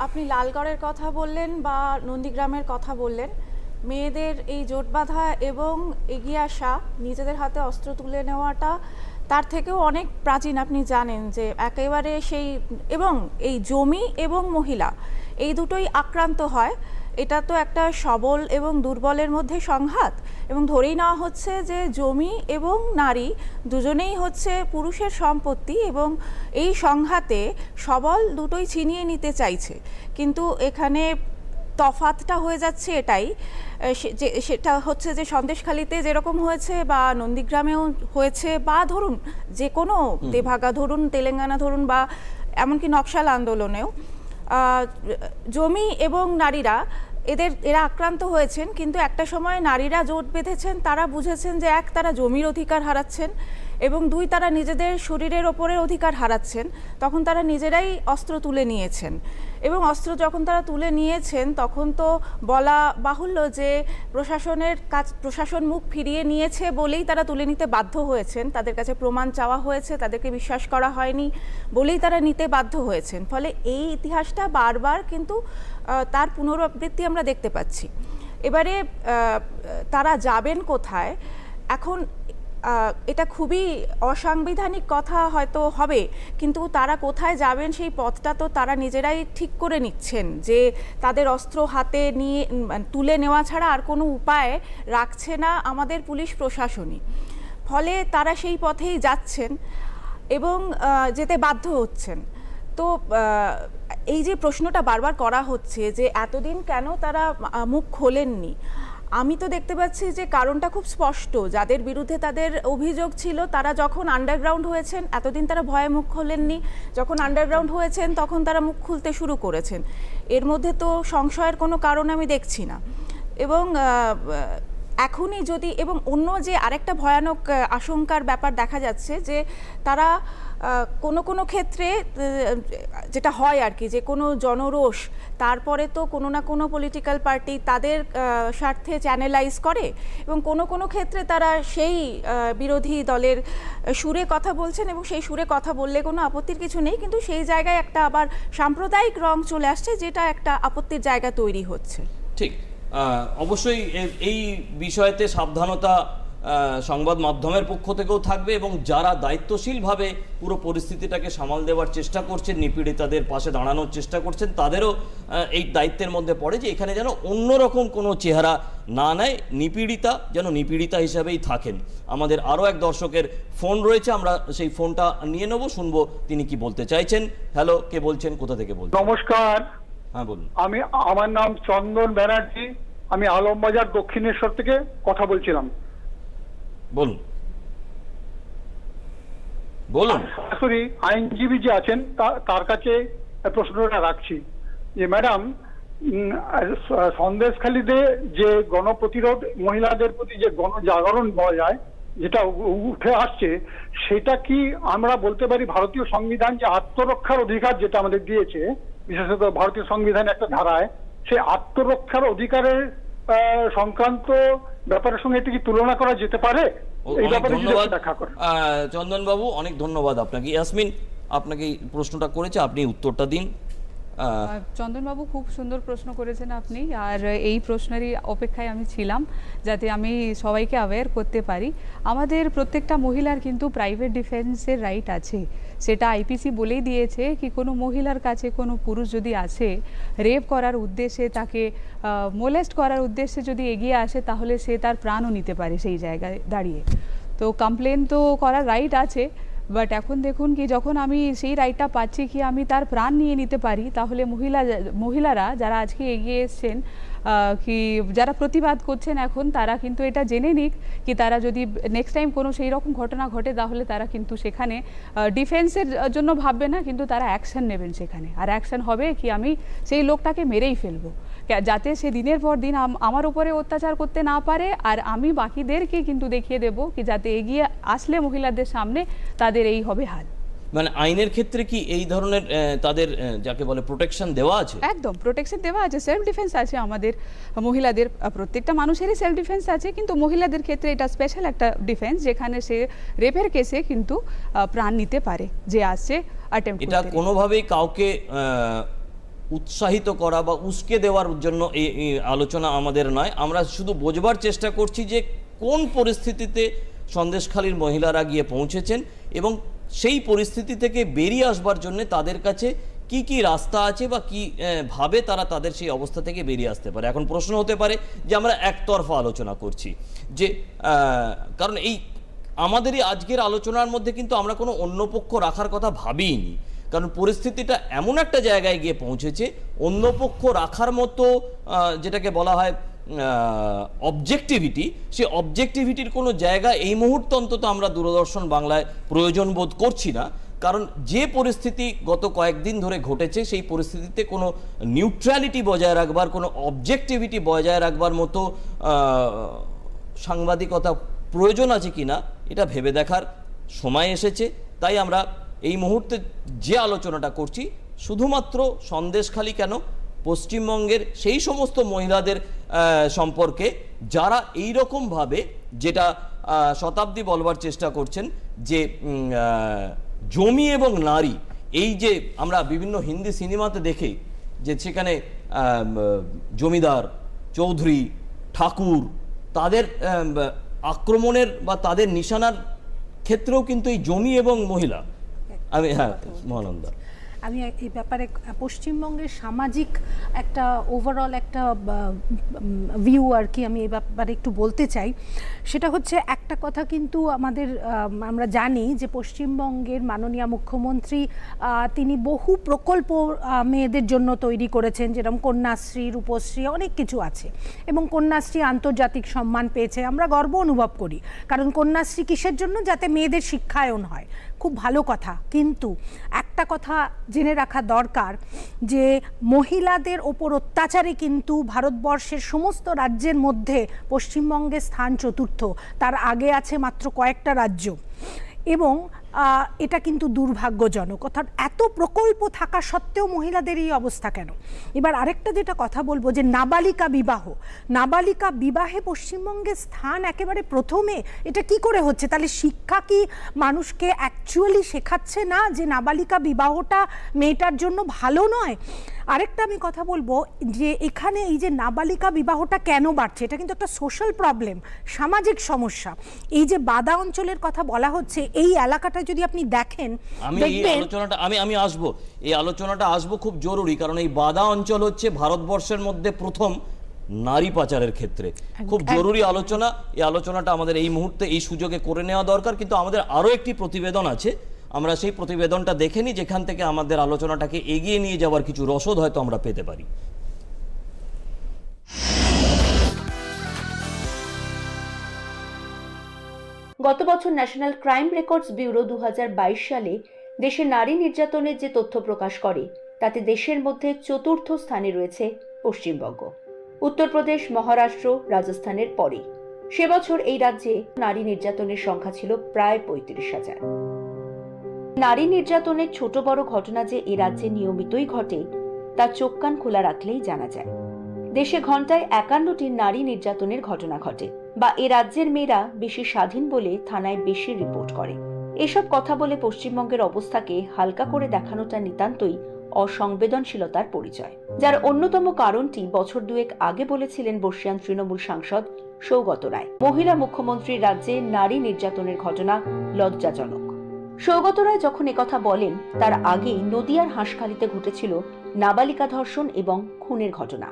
আপনি লালগড়ের কথা বললেন বা নন্দীগ্রামের কথা বললেন, মেয়েদের এই জোট বাঁধা এবং এগিয়ে আসা, নিজেদের হাতে অস্ত্র তুলে নেওয়াটা তার থেকেও অনেক প্রাচীন। আপনি জানেন যে একেবারে সেই, এবং এই জমি এবং মহিলা এই দুটোই আক্রান্ত হয়। এটা তো একটা সবল এবং দুর্বলের মধ্যে সংঘাত, এবং ধরেই নেওয়া হচ্ছে যে জমি এবং নারী দুজনেই হচ্ছে পুরুষের সম্পত্তি, এবং এই সংঘাতে সবল দুটোই ছিনিয়ে নিতে চাইছে। কিন্তু এখানে তফাতটা হয়ে যাচ্ছে এটাই, সেটা হচ্ছে যে সন্দেশখালিতে যেরকম হয়েছে বা নন্দীগ্রামেও হয়েছে, বা ধরুন যে কোনো তেভাগা ধরুন, তেলেঙ্গানা ধরুন, বা এমনকি নকশাল আন্দোলনেও জমি এবং নারীরা এরা আক্রান্ত হয়েছেন। কিন্তু একটা সময় নারীরা জোট বেঁধেছেন, তারা বুঝেছেন যে এক, তারা জমির অধিকার হারাচ্ছেন, এবং দুই, তারা নিজেদের শরীরের ওপরের অধিকার হারাচ্ছেন। তখন তারা নিজেরাই অস্ত্র তুলে নিয়েছেন, এবং অস্ত্র যখন তারা তুলে নিয়েছেন তখন তো বলা বাহুল্য যে প্রশাসন মুখ ফিরিয়ে নিয়েছে বলেই তারা তুলে নিতে বাধ্য হয়েছেন। তাদের কাছে প্রমাণ চাওয়া হয়েছে, তাদেরকে বিশ্বাস করা হয়নি বলেই তারা নিতে বাধ্য হয়েছেন। ফলে এই ইতিহাসটা বারবার কিন্তু তার পুনরাবৃত্তি আমরা দেখতে পাচ্ছি। এবারে তারা যাবেন কোথায়? এখন এটা খুবই অসাংবিধানিক কথা হয়তো হবে, কিন্তু তারা কোথায় যাবেন সেই পথটা তো তারা নিজেরাই ঠিক করে নিচ্ছেন, যে তাদের অস্ত্র হাতে নিয়ে তুলে নেওয়া ছাড়া আর কোনো উপায় রাখছে না আমাদের পুলিশ প্রশাসনই। ফলে তারা সেই পথেই যাচ্ছেন এবং যেতে বাধ্য হচ্ছেন। তো এই যে প্রশ্নটা বারবার করা হচ্ছে যে এতদিন কেন তারা মুখ খোলেননি, আমি তো দেখতে পাচ্ছি যে কারণটা খুব স্পষ্ট। যাদের বিরুদ্ধে তাদের অভিযোগ ছিল তারা যখন আন্ডারগ্রাউন্ড হয়েছেন এতদিন তারা ভয়ে মুখ খোলেননি, যখন আন্ডারগ্রাউন্ড হয়েছেন তখন তারা মুখ খুলতে শুরু করেছেন। এর মধ্যে তো সংশয়ের কোনো কারণ আমি দেখছি না। এবং এখনই যদি, এবং অন্য যে আরেকটা ভয়ানক আশঙ্কার ব্যাপার দেখা যাচ্ছে যে তারা কোনো ক্ষেত্রে যেটা হয় আর কি, যে কোনো জনরোষ তারপরে তো কোনো না কোনো পলিটিক্যাল পার্টি তাদের স্বার্থে চ্যানেলাইজ করে, এবং কোনো ক্ষেত্রে তারা সেই বিরোধী দলের সুরে কথা বলছেন, এবং সেই সুরে কথা বললে কোনো আপত্তির কিছু নেই, কিন্তু সেই জায়গায় একটা আবার সাম্প্রদায়িক রং চলে আসছে, যেটা একটা আপত্তির জায়গা তৈরি হচ্ছে। ঠিক, অবশ্যই এই বিষয়তে সাবধানতা সংবাদ মাধ্যমের পক্ষ থেকেও থাকবে, এবং যারা দায়িত্বশীলভাবে পুরো পরিস্থিতিটাকে সামাল দেওয়ার চেষ্টা করছেন, নিপীড়িতাদের পাশে দাঁড়ানোর চেষ্টা করছেন, তাদেরও এই দায়িত্বের মধ্যে পড়ে যে এখানে যেন অন্যরকম কোনো চেহারা না নেয়, নিপীড়িতা যেন নিপীড়িতা হিসাবেই থাকেন। আমাদের আরও এক দর্শকের ফোন রয়েছে, আমরা সেই ফোনটা নিয়ে নেব, শুনবো তিনি কি বলতে চাইছেন। হ্যালো, কে বলছেন, কোথা থেকে বলছেন? নমস্কার, হ্যাঁ বলুন। আমার নাম চন্দন ব্যানার্জি, আমি আলমবাজার দক্ষিণেশ্বর থেকে কথা বলছিলাম। বলুন বলুন। সরাসরি আইনজীবী যে আছেন তার কাছে প্রশ্নটা রাখছি যে ম্যাডাম, সন্দেশখালীতে যে গণপ্রতিরোধ, মহিলাদের প্রতি যে গণজাগরণ বলা যায়, যেটা উঠে আসছে, সেটা কি আমরা বলতে পারি ভারতীয় সংবিধান যে আত্মরক্ষার অধিকার যেটা আমাদের দিয়েছে, বিশেষত ভারতীয় সংবিধানের একটা ধারায়, সেই আত্মরক্ষার অধিকারের সংক্রান্ত ব্যাপারের সঙ্গে এটা কি তুলনা করা যেতে পারে? এই ব্যাপারে দেখা করুন। চন্দন বাবু, অনেক ধন্যবাদ আপনাকে। ইয়াসমিন আপনাকে এই প্রশ্নটা করেছে, আপনি উত্তরটা দিন। চন্দনবাবু খুব সুন্দর প্রশ্ন করেছেন আপনি, আর এই প্রশ্নেরই অপেক্ষায় আমি ছিলাম যাতে আমি সবাইকে অ্যাওয়্যার করতে পারি। আমাদের প্রত্যেকটা মহিলার কিন্তু প্রাইভেট ডিফেন্সের রাইট আছে, সেটা আইপিসি বলেই দিয়েছে কি কোনো মহিলার কাছে কোনো পুরুষ যদি আসে রেপ করার উদ্দেশ্যে, তাকে মোলেস্ট করার উদ্দেশ্যে যদি এগিয়ে আসে, তাহলে সে তার প্রাণও নিতে পারে সেই জায়গায় দাঁড়িয়ে। তো কমপ্লেন তো করার রাইট আছে, বাট এখন দেখুন কি যখন আমি সেই রাইটটা পাচ্ছি কি আমি তার প্রাণ নিয়ে নিতে পারি, তাহলে মহিলারা যারা আজকে এগিয়ে এসছেন, কি যারা প্রতিবাদ করছেন এখন, তারা কিন্তু এটা জেনে নিক কি তারা যদি নেক্সট টাইম কোনো সেই রকম ঘটনা ঘটে, তাহলে তারা কিন্তু সেখানে ডিফেন্সের জন্য ভাববে না, কিন্তু তারা অ্যাকশন নেবেন সেখানে। আর অ্যাকশন হবে কি আমি সেই লোকটাকে মেরেই ফেলবো, যাতে সে দিনের পর দিন আমার উপরে অত্যাচার করতে না পারে, আর আমি বাকিদেরকে কিন্তু দেখিয়ে দেবো কি যাতে এগিয়ে আসলে মহিলাদের সামনে তাদের এই হবে হাল। মানে আইনের ক্ষেত্রে কি এই ধরনের তাদের যাকে বলে প্রোটেকশন দেওয়া আছে? একদম প্রোটেকশন দেওয়া আছে, সেলফ ডিফেন্স আছে আমাদের মহিলাদের। প্রত্যেকটা মানুষেরই সেলফ ডিফেন্স আছে, কিন্তু মহিলাদের ক্ষেত্রে এটা স্পেশাল একটা ডিফেন্স, যেখানে সে রেপের কেসে কিন্তু প্রাণ নিতে পারে যে আসছে অ্যাটেম্প্ট করতে। এটা কোনোভাবেই কাউকে উৎসাহিত করা বা উস্কে দেওয়ার জন্য এই আলোচনা আমাদের নয়। আমরা শুধু বোঝবার চেষ্টা করছি যে কোন পরিস্থিতিতে সন্দেশখালীর মহিলারা গিয়ে পৌঁছেছেন এবং সেই পরিস্থিতি থেকে বেরিয়ে আসবার জন্য তাদের কাছে কি কি রাস্তা আছে বা কি ভাবে তারা তাদের সেই অবস্থা থেকে বেরিয়ে আসতে পারে। এখন প্রশ্ন হতে পারে যে আমরা একতরফা আলোচনা করছি, যে কারণ এই আমাদেরই আজকের আলোচনার মধ্যে কিন্তু আমরা কোনো অন্য পক্ষ রাখার কথা ভাবিনি, কারণ পরিস্থিতিটা এমন একটা জায়গায় গিয়ে পৌঁছেছে অন্য পক্ষ রাখার মতো যেটাকে বলা হয় অবজেক্টিভিটি, সেই অবজেক্টিভিটির কোনো জায়গা এই মুহূর্তে অন্তত আমরা দূরদর্শন বাংলায় প্রয়োজন বোধ করছি না। কারণ যে পরিস্থিতি গত কয়েকদিন ধরে ঘটেছে সেই পরিস্থিতিতে কোনো নিউট্রালিটি বজায় রাখবার, কোনো অবজেক্টিভিটি বজায় রাখবার মতো সাংবাদিকতা প্রয়োজন আছে কিনা এটা ভেবে দেখার সময় এসেছে। তাই আমরা এই মুহূর্তে যে আলোচনাটা করছি শুধুমাত্র সন্দেশখালী কেন, পশ্চিমবঙ্গের সেই সমস্ত মহিলাদের সম্পর্কে যারা এই রকমভাবে, যেটা শতাব্দী বলবার চেষ্টা করছেন যে জমি এবং নারী, এই যে আমরা বিভিন্ন হিন্দি সিনেমাতে দেখি যে সেখানে জমিদার, চৌধুরী, ঠাকুর, তাদের আক্রমণের বা তাদের নিশানার ক্ষেত্রেও কিন্তু এই জমি এবং মহিলা। আমি মহানন্দা, আমি এই ব্যাপারে পশ্চিমবঙ্গের সামাজিক একটা ওভারঅল একটা ভিউ আর কি আমি এই ব্যাপারে একটু বলতে চাই। সেটা হচ্ছে একটা কথা কিন্তু আমরা জানি যে পশ্চিমবঙ্গের মাননীয় মুখ্যমন্ত্রী তিনি বহু প্রকল্প মেয়েদের জন্য তৈরি করেছেন, যেরকম কন্যাশ্রী, রূপশ্রী, অনেক কিছু আছে, এবং কন্যাশ্রী আন্তর্জাতিক সম্মান পেয়েছে। আমরা গর্ব অনুভব করি, কারণ কন্যাশ্রী কিসের জন্য? যাতে মেয়েদের শিক্ষায়ন হয়, খুব ভালো কথা। কিন্তু একটা কথা জেনে রাখা দরকার যে মহিলাদের ওপর অত্যাচারে কিন্তু ভারতবর্ষের সমস্ত রাজ্যের মধ্যে পশ্চিমবঙ্গের স্থান চতুর্থ, তার আগে আছে মাত্র কয়েকটা রাজ্য, এবং এটা কিন্তু দুর্ভাগ্যজনক। অর্থাৎ এত প্রকল্প থাকা সত্ত্বেও মহিলাদের এই অবস্থা কেন? এবার আরেকটা যেটা কথা বলবো, যে নাবালিকা বিবাহ, নাবালিকা বিবাহে পশ্চিমবঙ্গের স্থান একেবারে প্রথমে, এটা কি করে হচ্ছে? তাহলে শিক্ষা কি মানুষকে অ্যাকচুয়ালি শেখাচ্ছে না যে নাবালিকা বিবাহটা মেয়েটার জন্য ভালো নয়? আরেকটা আমি কথা বলবো যে এখানে এই যে নাবালিকা বিবাহটা কেন বাড়ছে, এটা কিন্তু একটা সোশ্যাল প্রবলেম, সামাজিক সমস্যা। এই যে বাদা অঞ্চলের কথা বলা হচ্ছে, এই এলাকাটা যদি আপনি দেখেন, আমি এই আলোচনাটা এই আলোচনাটা আসবো খুব জরুরি, কারণ এই বাদা অঞ্চল হচ্ছে ভারতবর্ষের মধ্যে প্রথম নারী পাচারের ক্ষেত্রে খুব জরুরি আলোচনা। এই আলোচনাটা আমাদের এই মুহূর্তে এই সুযোগে করে নেওয়া দরকার। কিন্তু আমাদের আরও একটি প্রতিবেদন আছে, আমরা সেই প্রতিবেদনটা দেখে নিই, যেখান থেকে আমাদের আলোচনাটাকে এগিয়ে নিয়ে যাওয়ার কিছু রসদ হয়তো আমরা পেতে পারি। গত বছর ন্যাশনাল ক্রাইম রেকর্ডস ব্যুরো 2022 সালে দেশে নারী নির্যাতনের যে তথ্য প্রকাশ করে, তাতে দেশের মধ্যে চতুর্থ স্থানে রয়েছে পশ্চিমবঙ্গ। উত্তরপ্রদেশ, মহারাষ্ট্র, রাজস্থানের পরে সে বছর এই রাজ্যে নারী নির্যাতনের সংখ্যা ছিল প্রায় 35,000। নারী নির্যাতনের ছোট বড় ঘটনা যে এ রাজ্যে নিয়মিতই ঘটে তা চোখ কান খোলা রাখলেই জানা যায়। দেশে ঘন্টায় 51টি নারী নির্যাতনের ঘটনা ঘটে, বা এ রাজ্যের মেয়েরা বেশি স্বাধীন বলে থানায় বেশি রিপোর্ট করে। এসব কথা বলে পশ্চিমবঙ্গের অবস্থাকে হালকা করে দেখানোটা নিতান্তই অসংবেদনশীলতার পরিচয়, যার অন্যতম কারণটি বছর দুয়েক আগে বলেছিলেন বর্ষীয়ান তৃণমূল সাংসদ সৌগত রায়। মহিলা মুখ্যমন্ত্রীর রাজ্যে নারী নির্যাতনের ঘটনা লজ্জাজনক। সৌগত রায় যখন একথা বলেন, তার আগেই নদিয়ার হাঁসখালিতে ঘটেছিল নাবালিকা ধর্ষণ এবং খুনের ঘটনা,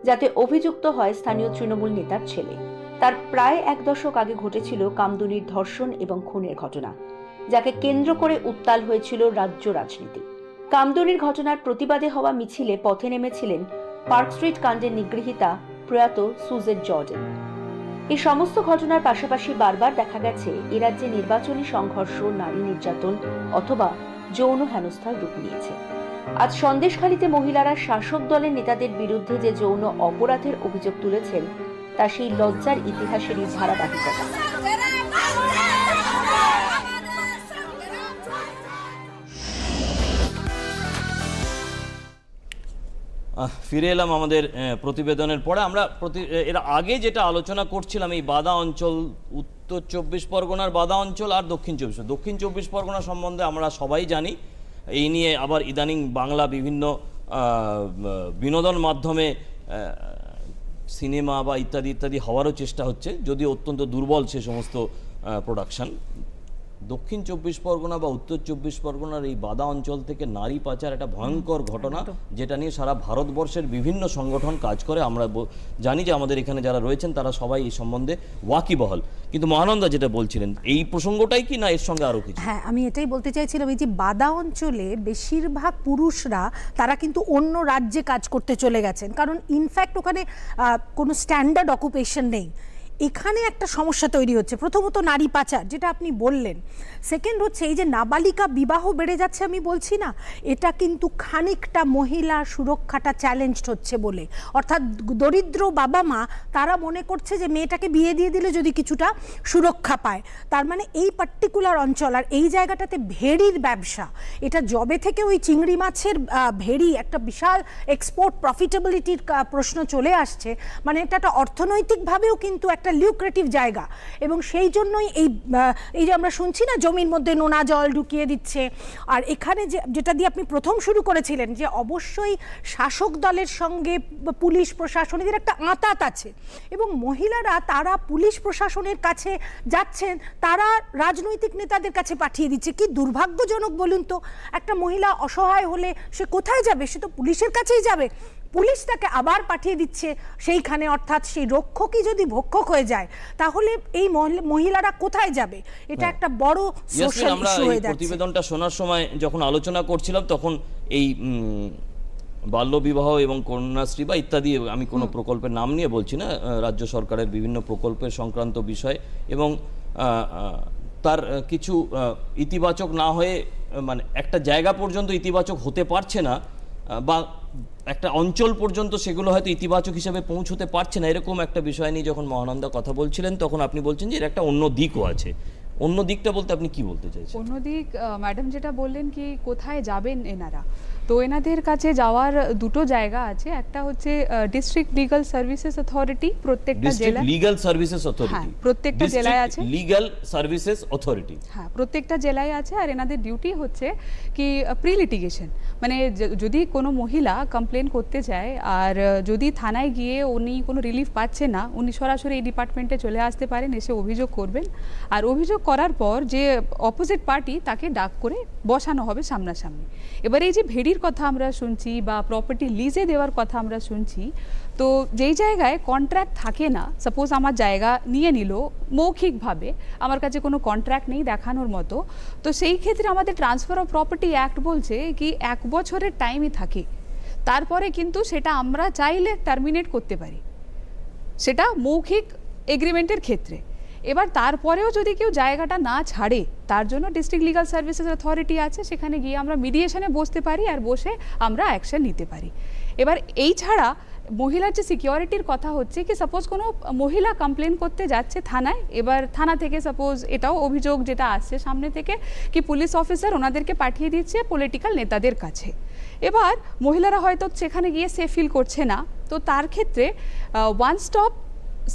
যাতে অভিযুক্ত হয় স্থানীয় তৃণমূল নেতার ছেলে। তার প্রায় 1 দশক আগে ঘটেছিল কামদুনির ধর্ষণ এবং খুনের ঘটনা, যাকে কেন্দ্র করে উত্তাল হয়েছিল রাজ্য রাজনীতি। কামদুনির ঘটনার প্রতিবাদে হওয়া মিছিলে পথে নেমেছিলেন পার্ক স্ট্রিট কাণ্ডের নিগৃহীতা প্রয়াত সুজেট জর্ডেন। এই সমস্ত ঘটনার পাশাপাশি বারবার দেখা গেছে এ রাজ্যে নির্বাচনী সংঘর্ষ, নারী নির্যাতন অথবা যৌন হেনস্থার রূপ নিয়েছে। আজ সন্দেশখালীতে মহিলারা শাসক দলের নেতাদের বিরুদ্ধে যে যৌন অপরাধের অভিযোগ তুলেছেন, তা সেই লজ্জার ইতিহাসেরই ধারাবাহিকতা। ফিরে এলাম আমাদের প্রতিবেদনের পরে। আমরা এর আগে যেটা আলোচনা করছিলাম এই বাদা অঞ্চল, উত্তর 24 পরগনার বাদা অঞ্চল আর দক্ষিণ 24 পরগনা সম্বন্ধে আমরা সবাই জানি। এই নিয়ে আবার ইদানিং বাংলা বিভিন্ন বিনোদন মাধ্যমে সিনেমা বা ইত্যাদি ইত্যাদি হওয়ারও চেষ্টা হচ্ছে, যদিও অত্যন্ত দুর্বল সে সমস্ত প্রোডাকশন। দক্ষিণ 24 পরগনা বা উত্তর 24 পরগনার এই বাদা অঞ্চল থেকে নারী পাচার একটা ভয়ঙ্কর ঘটনা, যেটা নিয়ে সারা ভারতবর্ষের বিভিন্ন সংগঠন কাজ করে। আমরা জানি যে আমাদের এখানে যারা রয়েছেন তারা সবাই এই সম্বন্ধে ওয়াকিবহাল। কিন্তু মহানন্দা যেটা বলছিলেন, এই প্রসঙ্গটাই কি, না এর সঙ্গে আরো কিছু? হ্যাঁ, আমি এটাই বলতে চাইছিলাম, এই যে বাদা অঞ্চলে বেশিরভাগ পুরুষরা তারা কিন্তু অন্য রাজ্যে কাজ করতে চলে গেছেন, কারণ ইনফ্যাক্ট ওখানে কোনো স্ট্যান্ডার্ড অকুপেশন নেই। এখানে একটা সমস্যা তৈরি হচ্ছে, প্রথমত নারী পাচার যেটা আপনি বললেন, সেকেন্ড হচ্ছে এই যে নাবালিকা বিবাহ বেড়ে যাচ্ছে, আমি বলছি না, এটা কিন্তু খানিকটা মহিলা সুরক্ষাটা চ্যালেঞ্জড হচ্ছে বলে, অর্থাৎ দরিদ্র বাবা মা তারা মনে করছে যে মেয়েটাকে বিয়ে দিয়ে দিলে যদি কিছুটা সুরক্ষা পায়। তার মানে এই পার্টিকুলার অঞ্চল আর এই জায়গাটাতে ভেড়ির ব্যবসা, এটা যবে থেকে ওই চিংড়ি মাছের ভেড়ি একটা বিশাল এক্সপোর্ট প্রফিটেবিলিটির প্রশ্ন চলে আসছে, মানে এটা একটা অর্থনৈতিকভাবেও কিন্তু একটা লিউক্রেটিভ জায়গা। এবং সেই জন্যই এই যে আমরা শুনছি না জমির মধ্যে নোনা জল ঢুকিয়ে দিচ্ছে। আর এখানে যেটা দিয়ে আপনি প্রথম শুরু করেছিলেন, যে অবশ্যই শাসক দলের সঙ্গে পুলিশ প্রশাসন এদের একটা আঁতাত আছে, এবং মহিলারা তারা পুলিশ প্রশাসনের কাছে যাচ্ছেন, তারা রাজনৈতিক নেতাদের কাছে পাঠিয়ে দিচ্ছে। কি দুর্ভাগ্যজনক বলুন তো, একটা মহিলা অসহায় হলে সে কোথায় যাবে? সে তো পুলিশের কাছেই যাবে, পুলিশ তাকে আবার পাঠিয়ে দিচ্ছে সেইখানে। অর্থাৎ সেই রক্ষকই যদি ভক্ষক হয়ে যায় তাহলে এই মহিলারা কোথায় যাবে? এটা একটা বড় সোশ্যাল ইস্যু হয়ে যাচ্ছে। প্রতিবেদনটা শোনার সময় যখন আলোচনা করছিলাম তখন এই বাল্যবিবাহ এবং কন্যাশ্রী বা ইত্যাদি, আমি কোনো প্রকল্পের নাম নিয়ে বলছি না, রাজ্য সরকারের বিভিন্ন প্রকল্পের সংক্রান্ত বিষয়, এবং তার কিছু ইতিবাচক না হয়ে, মানে একটা জায়গা পর্যন্ত ইতিবাচক হতে পারছে না, বা একটা অঞ্চল পর্যন্ত সেগুলো হয়তো ইতিবাচক হিসেবে পৌঁছতে পারছে না, এরকম একটা বিষয় নিয়ে যখন মহানন্দা কথা বলছিলেন তখন আপনি বলছেন যে এর একটা অন্য দিকও আছে। অন্য দিকটা বলতে আপনি কি বলতে চাইছেন? অন্য দিক, ম্যাডাম যেটা বললেন কি কোথায় যাবেন এনারা, তো এনাদের কাছে যাওয়ার দুটো জায়গা আছে। একটা হচ্ছে ডিস্ট্রিক্ট লিগ্যাল সার্ভিসেস অথরিটি, প্রত্যেকটা জেলা লিগ্যাল সার্ভিসেস অথরিটি, প্রত্যেকটা জেলায় আছে লিগ্যাল সার্ভিসেস অথরিটি, হ্যাঁ প্রত্যেকটা জেলায় আছে। আর এনাদের ডিউটি হচ্ছে কি প্রি লিটিগেশন, মানে যদি কোনো মহিলা কমপ্লেন করতে চায় আর যদি থানায় গিয়ে উনি কোনো রিলিফ পাচ্ছে না, উনি সরাসরি এই ডিপার্টমেন্টে চলে আসতে পারেন, এসে অভিযোগ করবেন। আর অভিযোগ করার পর যে অপোজিট পার্টি তাকে ডাক করে বসানো হবে সামনাসামনি। এবার এই যে ভেড়ির কথা আমরা শুনছি বা প্রপার্টি লিজে দেওয়ার কথা আমরা শুনছি, তো যেই জায়গায় কন্ট্রাক্ট থাকে না, সাপোজ আমার জায়গা নিয়ে নিল মৌখিকভাবে, আমার কাছে কোনো কন্ট্রাক্ট নেই দেখানোর মতো, তো সেই ক্ষেত্রে আমাদের ট্রান্সফার অফ প্রপার্টি অ্যাক্ট বলছে কি 1 বছরের টাইমই থাকে, তারপরে কিন্তু সেটা আমরা চাইলে টার্মিনেট করতে পারি, সেটা মৌখিক এগ্রিমেন্টের ক্ষেত্রে। এবার তারপরেও যদি কেউ জায়গাটা না ছাড়ে, তার জন্য ডিস্ট্রিক্ট লিগ্যাল সার্ভিসেস অথরিটি আছে, সেখানে গিয়ে আমরা মিডিয়েশনে বসতে পারি আর বসে আমরা অ্যাকশন নিতে পারি। এবার এই ছাড়া মহিলার যে সিকিউরিটির কথা হচ্ছে কি, সাপোজ কোনো মহিলা কমপ্লেন করতে যাচ্ছে থানায়, এবার থানা থেকে সাপোজ এটাও অভিযোগ যেটা আসছে সামনে থেকে কি পুলিশ অফিসার ওনাদেরকে পাঠিয়ে দিচ্ছে পলিটিক্যাল নেতাদের কাছে। এবার মহিলারা হয়তো সেখানে গিয়ে সেফ ফিল করছে না, তো তার ক্ষেত্রে ওয়ান স্টপ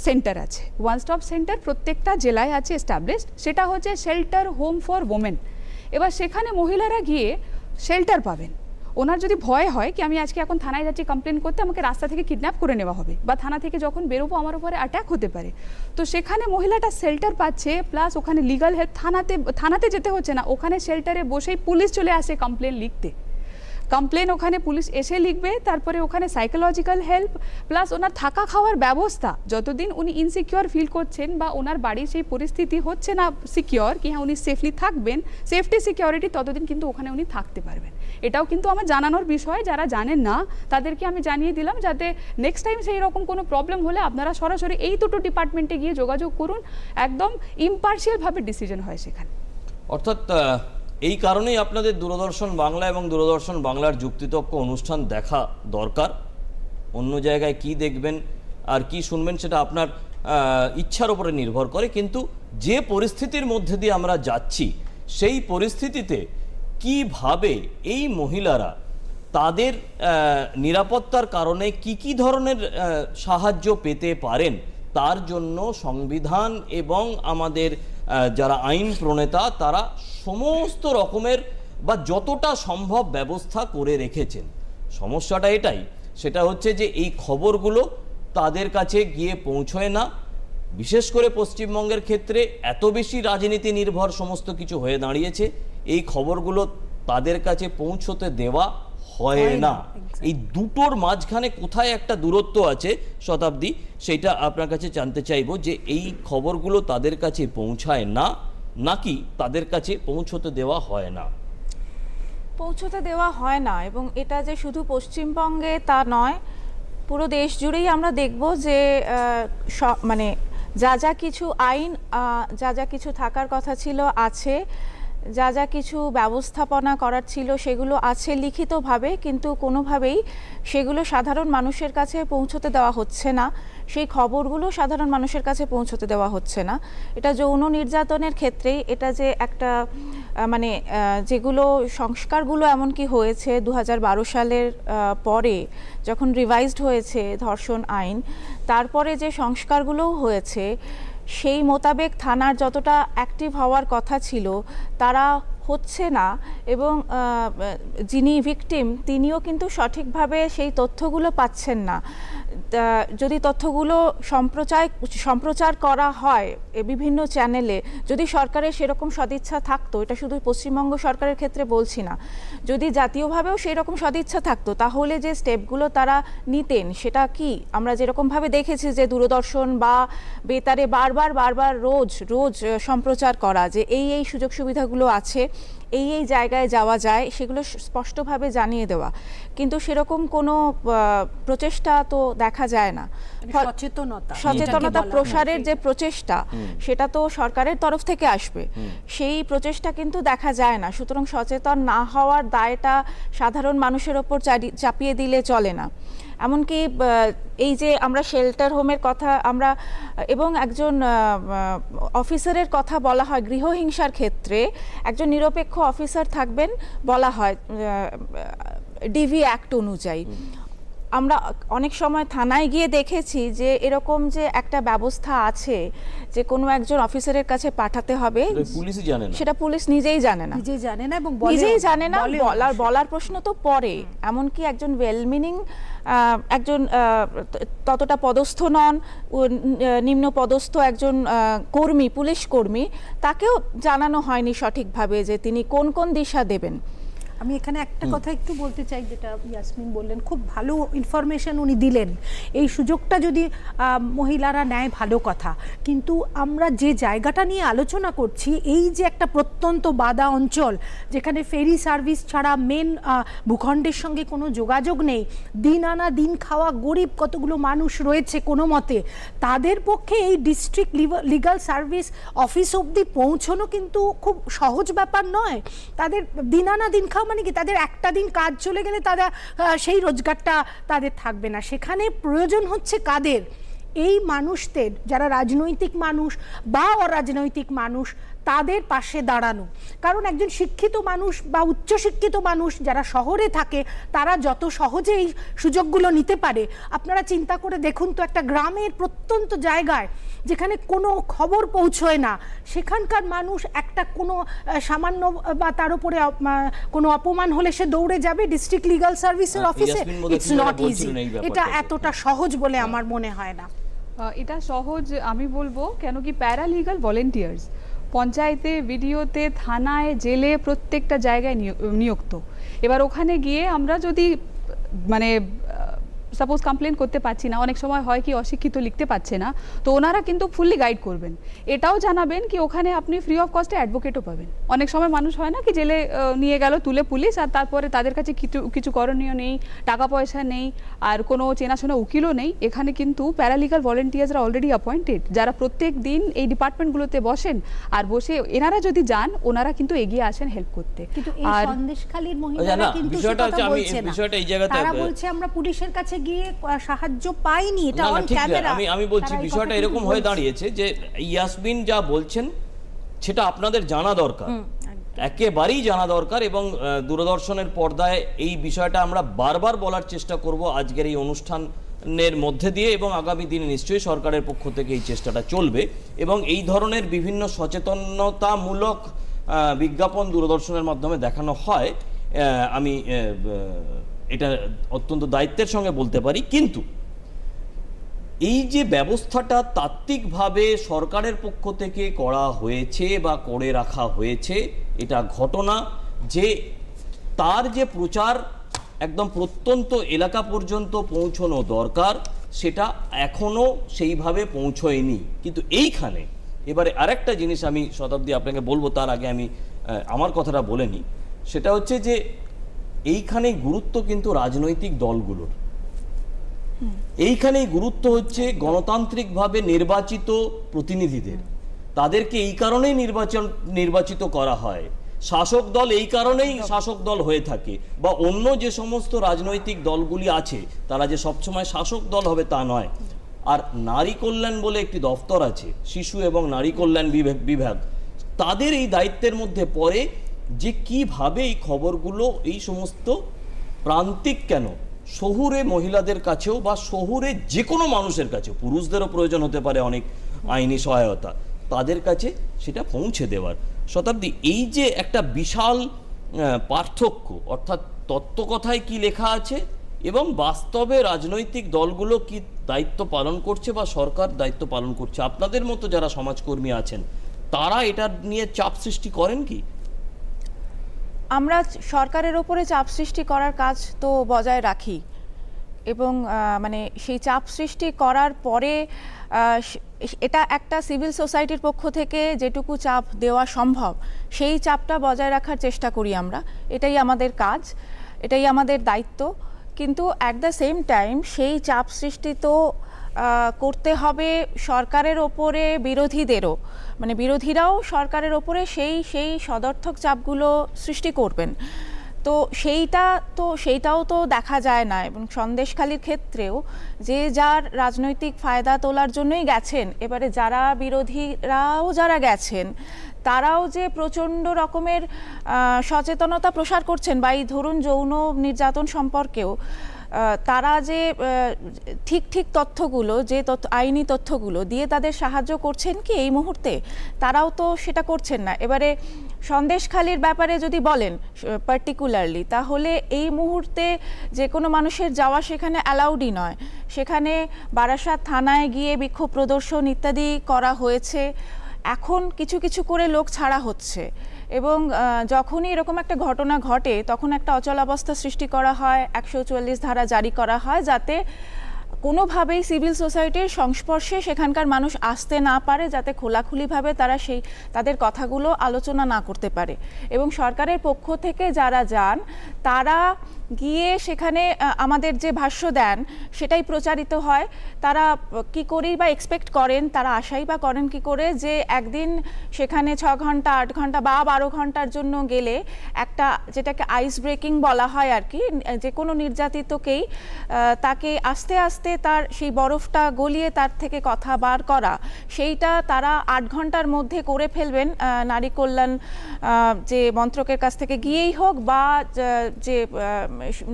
সেন্টার আছে, ওয়ান স্টপ সেন্টার প্রত্যেকটা জেলায় আছে এস্টাবলিশড, সেটা হচ্ছে শেল্টার হোম ফর ওমেন। এবার সেখানে মহিলারা গিয়ে শেল্টার পাবেন। ওনার যদি ভয় হয় কি আমি আজকে এখন থানায় যাচ্ছি কমপ্লেন করতে, আমাকে রাস্তা থেকে কিডন্যাপ করে নেওয়া হবে, বা থানা থেকে যখন বেরোবো আমার উপরে অ্যাটাক হতে পারে, তো সেখানে মহিলাটা শেল্টার পাচ্ছে, প্লাস ওখানে লিগাল হেল্প, থানাতে যেতে হচ্ছে না, ওখানে শেল্টারে বসেই পুলিশ চলে আসে কমপ্লেন লিখতে, কমপ্লেন ওখানে পুলিশ এসে লিখবে, তারপরে ওখানে সাইকোলজিক্যাল হেল্প প্লাস ওনার থাকা খাওয়ার ব্যবস্থা, যতদিন উনি ইনসিকিউর ফিল করছেন বা ওনার বাড়ির সেই পরিস্থিতি হচ্ছে না সিকিউর কি হ্যাঁ উনি সেফলি থাকবেন, সেফটি সিকিউরিটি, ততদিন কিন্তু ওখানে উনি থাকতে পারবেন। এটাও কিন্তু আমার জানানোর বিষয়, যারা জানেন না তাদেরকে আমি জানিয়ে দিলাম, যাতে নেক্সট টাইম সেই রকম কোনো প্রবলেম হলে আপনারা সরাসরি এই দুটো ডিপার্টমেন্টে গিয়ে যোগাযোগ করুন, একদম ইম্পার্শিয়ালভাবে ডিসিশন হয় সেখানে। অর্থাৎ এই কারণেই আপনাদের দূরদর্শন বাংলা এবং দূরদর্শন বাংলার যুক্তিতক্ক অনুষ্ঠান দেখা দরকার। অন্য জায়গায় কি দেখবেন আর কি শুনবেন সেটা আপনার ইচ্ছার উপরে নির্ভর করে, কিন্তু যে পরিস্থিতির মধ্যে দিয়ে আমরা যাচ্ছি সেই পরিস্থিতিতে কিভাবে এই মহিলারা তাদের নিরাপত্তার কারণে কি ধরনের সাহায্য পেতে পারেন, তার জন্য সংবিধান এবং আমাদের যারা আইন প্রণেতা তারা সমস্ত রকমের বা যতটা সম্ভব ব্যবস্থা করে রেখেছেন। সমস্যাটা এটাই, সেটা হচ্ছে যে এই খবরগুলো তাদের কাছে গিয়ে পৌঁছয় না। বিশেষ করে পশ্চিমবঙ্গের ক্ষেত্রে এত বেশি রাজনীতি নির্ভর সমস্ত কিছু হয়ে দাঁড়িয়েছে, এই খবরগুলো তাদের কাছে পৌঁছতে দেওয়া হয় না। এই দুটোর মাঝখানে কোথায় একটা দূরত্ব আছে শতাব্দী, সেটা আপনার কাছে জানতে চাইবো, যে এই খবরগুলো তাদের কাছে পৌঁছায় না নাকি তাদের কাছে পৌঁছতে দেওয়া হয় না? পৌঁছতে দেওয়া হয় না, এবং এটা যে শুধু পশ্চিমবঙ্গে তা নয়, পুরো দেশ জুড়েই আমরা দেখব যে মানে যা কিছু আইন, যা কিছু থাকার কথা ছিল আছে, যা কিছু ব্যবস্থাপনা করার ছিল সেগুলো আছে লিখিতভাবে, কিন্তু কোনোভাবেই সেগুলো সাধারণ মানুষের কাছে পৌঁছতে দেওয়া হচ্ছে না, সেই খবরগুলো সাধারণ মানুষের কাছে পৌঁছতে দেওয়া হচ্ছে না। এটা যৌন নির্যাতনের ক্ষেত্রেই এটা যে একটা মানে যেগুলো সংস্কারগুলো এমনকি হয়েছে 2012 সালের পরে যখন রিভাইজড হয়েছে ধর্ষণ আইন, তারপরে যে সংস্কারগুলোও হয়েছে সেই মোতাবেক থানার যতটা অ্যাক্টিভ হওয়ার কথা ছিল তারা হচ্ছে না, এবং যিনি ভিকটিম তিনিও কিন্তু সঠিকভাবে সেই তথ্যগুলো পাচ্ছেন না। যদি তথ্যগুলো সম্প্রচার করা হয় বিভিন্ন চ্যানেলে, যদি সরকারের সেরকম সদিচ্ছা থাকতো, এটা শুধু পশ্চিমবঙ্গ সরকারের ক্ষেত্রে বলছি না, যদি জাতীয়ভাবেও সেই রকম সদিচ্ছা থাকতো, তাহলে যে স্টেপগুলো তারা নিতেন সেটা কি আমরা যেরকমভাবে দেখেছি যে দূরদর্শন বা বেতারে বারবার রোজ সম্প্রচার করা যে এই সুযোগ সুবিধাগুলো আছে, এই জায়গায় যাওয়া যায়, সেগুলো স্পষ্টভাবে জানিয়ে দেওয়া, কিন্তু সেরকম কোনো প্রচেষ্টা তো দেখা যায় না। সচেতনতা প্রসারের যে প্রচেষ্টা সেটা তো সরকারের তরফ থেকে আসবে, সেই প্রচেষ্টা কিন্তু দেখা যায় না। সুতরাং সচেতন না হওয়ার দায়টা সাধারণ মানুষের ওপর চাপিয়ে দিলে চলে না। এমনকি এই যে আমরা শেল্টার হোমের কথা আমরা, এবং একজন অফিসারের কথা বলা হয় গৃহহিংসার ক্ষেত্রে একজন নিরপেক্ষ অফিসার থাকবেন বলা হয় ডিভি অ্যাক্ট অনুযায়ী। আমরা অনেক সময় থানায় গিয়ে দেখেছি যে এরকম যে একটা ব্যবস্থা আছে যে কোনো একজন অফিসারের কাছে পাঠাতে হবে, সেটা পুলিশ নিজেই জানে না এবং নিজেই জানে না, বলার প্রশ্ন তো পরে। এমনকি একজন ওয়েল মিনিং একজন ততটা পদস্থ নন, নিম্ন পদস্থ একজন কর্মী, পুলিশ কর্মী, তাকেও জানানো হয়নি সঠিকভাবে যে তিনি কোন দিশা দেবেন। আমি এখানে একটা কথা একটু বলতে চাই, যেটা ইয়াসমিন বললেন, খুব ভালো ইনফরমেশন উনি দিলেন। এই সুযোগটা যদি মহিলারা নেয় ভালো কথা, কিন্তু আমরা যে জায়গাটা নিয়ে আলোচনা করছি, এই যে একটা প্রত্যন্ত বাদা অঞ্চল যেখানে ফেরি সার্ভিস ছাড়া মেন ভূখণ্ডের সঙ্গে কোনো যোগাযোগ নেই, দিন আনা দিন খাওয়া গরিব কতগুলো মানুষ রয়েছে কোনো মতে, তাদের পক্ষে এই ডিস্ট্রিক্ট লিগাল সার্ভিস অফিস অবধি পৌঁছানো কিন্তু খুব সহজ ব্যাপার নয়। তাদের দিন আনা দিন খাওয়া মানে কি, তাদের একটা দিন কাজ চলে গেলে তারা সেই রোজগারটা তাদের থাকবে না। সেখানে প্রয়োজন হচ্ছে কাদের? এই মানুষদের, যারা রাজনৈতিক মানুষ বা অরাজনৈতিক মানুষ, তাদের পাশে দাঁড়ানো। কারণ একজন শিক্ষিত মানুষ বা উচ্চশিক্ষিত মানুষ যারা শহরে থাকে তারা যত সহজে এই সুযোগগুলো নিতে পারে, আপনারা চিন্তা করে দেখুন তো একটা গ্রামের প্রত্যন্ত জায়গায় যেখানে কোনো খবর পৌঁছয় না, সেখানকার মানুষ একটা কোনো সামান্য বা তার উপরে কোনো অপমান হলে সে দৌড়ে যাবে ডিস্ট্রিক্ট লিগাল সার্ভিসের অফিসে। It's not easy. এটা এতটা সহজ বলে আমার মনে হয় না। এটা সহজ আমি বলবো কেন কি প্যারালিগাল ভলেন্টিয়ার্স পঞ্চায়েতে, ভিডিওতে, থানায়, জেলে প্রত্যেকটা জায়গায় নিযুক্ত। এবার ওখানে গিয়ে আমরা যদি মানে সাপোজ কমপ্লেন করতে পারছি না, অনেক সময় হয় কি অশিক্ষিত লিখতে পারছে না, তো ওনারা কিন্তু ফুললি গাইড করবেন। এটাও জানাবেন কি ওখানে আপনি ফ্রি অফ কস্টে অ্যাডভোকেটও পাবেন। অনেক সময় মানুষ হয় না কি জেলে নিয়ে গেল তুলে পুলিশ, আর তারপরে তাদের কাছে কিছু করণীয় নেই, টাকা পয়সা নেই, আর কোনো চেনাশোনা উকিলও নেই। এখানে কিন্তু প্যারালিগাল ভলেন্টিয়ার্সরা অলরেডি অ্যাপয়েন্টেড, যারা প্রত্যেক দিন এই ডিপার্টমেন্টগুলোতে বসেন, আর বসে এনারা যদি যান ওনারা কিন্তু এগিয়ে আসেন হেল্প করতে। কিন্তু এই সন্দেশখালীর মহিলারা কিন্তু সেটা বলছে না, তারা বলছে আমরা পুলিশের কাছে গিয়ে সাহায্য পাইনি। এটা অন ক্যামেরা। আমি বলছি বিষয়টা এরকম হয়ে দাঁড়িয়েছে যে ইয়াসমিন যা বলছেন সেটা আপনাদের জানা দরকার। একেবারেই জানা দরকার, এবং দূরদর্শনের পর্দায় এই বিষয়টা আমরা বারবার বলার চেষ্টা করব আজকের এই অনুষ্ঠানের মধ্যে দিয়ে, এবং আগামী দিনে নিশ্চয়ই সরকারের পক্ষ থেকে এই চেষ্টাটা চলবে, এবং এই ধরনের বিভিন্ন সচেতনতামূলক বিজ্ঞাপন দূরদর্শনের মাধ্যমে দেখানো হয়। আমি এটা অত্যন্ত দায়িত্বের সঙ্গে বলতে পারি। কিন্তু এই যে ব্যবস্থাটা তাত্ত্বিকভাবে সরকারের পক্ষ থেকে করা হয়েছে বা করে রাখা হয়েছে, এটা ঘটনা যে তার যে প্রচার একদম প্রত্যন্ত এলাকা পর্যন্ত পৌঁছানো দরকার, সেটা এখনো সেইভাবে পৌঁছয়নি। কিন্তু এইখানে এবারে আরেকটা জিনিস আমি শতাব্দী আপনাকে বলবো, তার আগে আমি আমার কথাটা বলে নিই। সেটা হচ্ছে যে এইখানে গুরুত্ব কিন্তু রাজনৈতিক দলগুলোর, এইখানেই গুরুত্ব হচ্ছে গণতান্ত্রিকভাবে নির্বাচিত প্রতিনিধিদের। তাদেরকে এই কারণেই নির্বাচিত করা হয়। শাসক দল এই কারণেই শাসক দল হয়ে থাকে, বা অন্য যে সমস্ত রাজনৈতিক দলগুলি আছে তারা যে সবসময় শাসক দল হবে তা নয়। আর নারী কল্যাণ বলে একটি দফতর আছে, শিশু এবং নারী কল্যাণ বিভাগ, তাদের এই দায়িত্বের মধ্যে পড়ে যে কিভাবে এই খবরগুলো এই সমস্ত প্রান্তিক, কেন শহুরে মহিলাদের কাছেও বা শহুরে যে কোনো মানুষের কাছে, পুরুষদেরও প্রয়োজন হতে পারে অনেক আইনি সহায়তা, তাদের কাছে সেটা পৌঁছে দেওয়ার। শতাব্দী, এই যে একটা বিশাল পার্থক্য, অর্থাৎ তত্ত্বকথায় কি লেখা আছে এবং বাস্তবে রাজনৈতিক দলগুলো কি দায়িত্ব পালন করছে বা সরকার দায়িত্ব পালন করছে, আপনাদের মতো যারা সমাজকর্মী আছেন তারা এটা নিয়ে চাপ সৃষ্টি করেন কি? আমরা সরকারের ওপরে চাপ সৃষ্টি করার কাজ তো বজায় রাখি, এবং মানে সেই চাপ সৃষ্টি করার পরে এটা একটা সিভিল সোসাইটির পক্ষ থেকে যেটুকু চাপ দেওয়া সম্ভব সেই চাপটা বজায় রাখার চেষ্টা করি আমরা। এটাই আমাদের কাজ, এটাই আমাদের দায়িত্ব। কিন্তু অ্যাট দ্য সেম টাইম সেই চাপ সৃষ্টি তো করতে হবে সরকারের ওপরে বিরোধীদেরও, মানে বিরোধীরাও সরকারের ওপরে সেই সদর্থক চাপগুলো সৃষ্টি করবেন। তো সেইটাও তো দেখা যায় না। এবং সন্দেশখালির ক্ষেত্রেও যে যার রাজনৈতিক ফায়দা তোলার জন্যই গেছেন, এবারে যারা বিরোধীরাও যারা গেছেন তারাও যে প্রচণ্ড রকমের সচেতনতা প্রসার করছেন, বা এই ধরুন যৌন নির্যাতন সম্পর্কেও তারা যে ঠিক তথ্যগুলো, যে আইনি তথ্যগুলো দিয়ে তাদের সাহায্য করছেন কি এই মুহূর্তে, তারাও তো সেটা করছেন না। এবারে সন্দেশখালির ব্যাপারে যদি বলেন পার্টিকুলারলি, তাহলে এই মুহূর্তে যে কোনো মানুষের যাওয়া সেখানে অ্যালাউডই নয়। সেখানে বারাসাত থানায় গিয়ে বিক্ষোভ প্রদর্শন ইত্যাদি করা হয়েছে। এখন কিছু করে লোক ছাড়া হচ্ছে, এবং যখনই এরকম একটা ঘটনা ঘটে তখন একটা অচলাবস্থা সৃষ্টি করা হয়, 144 ধারা জারি করা হয়, যাতে কোনোভাবেই সিভিল সোসাইটির সংস্পর্শে সেখানকার মানুষ আসতে না পারে, যাতে খোলাখুলিভাবে তারা তাদের কথাগুলো আলোচনা না করতে পারে। এবং সরকারের পক্ষ থেকে যারা যান তারা গিয়ে সেখানে আমাদের যে ভাষ্য দেন সেটাই প্রচারিত হয়। তারা কি করেই বা এক্সপেক্ট করেন, তারা আশাই বা করেন কি করে যে একদিন সেখানে 6 ঘন্টা 8 ঘন্টা বা 12 ঘন্টার জন্য গেলে একটা, যেটাকে আইস ব্রেকিং বলা হয় আর কি, যে কোনো নির্যাতিতকেই তাকে আস্তে আস্তে তার সেই বরফটা গলিয়ে তার থেকে কথা বার করা, সেইটা তারা 8 ঘন্টার মধ্যে করে ফেলবেন নারী কল্যাণ যে মন্ত্রকের কাছ থেকে গিয়েই হোক, বা যে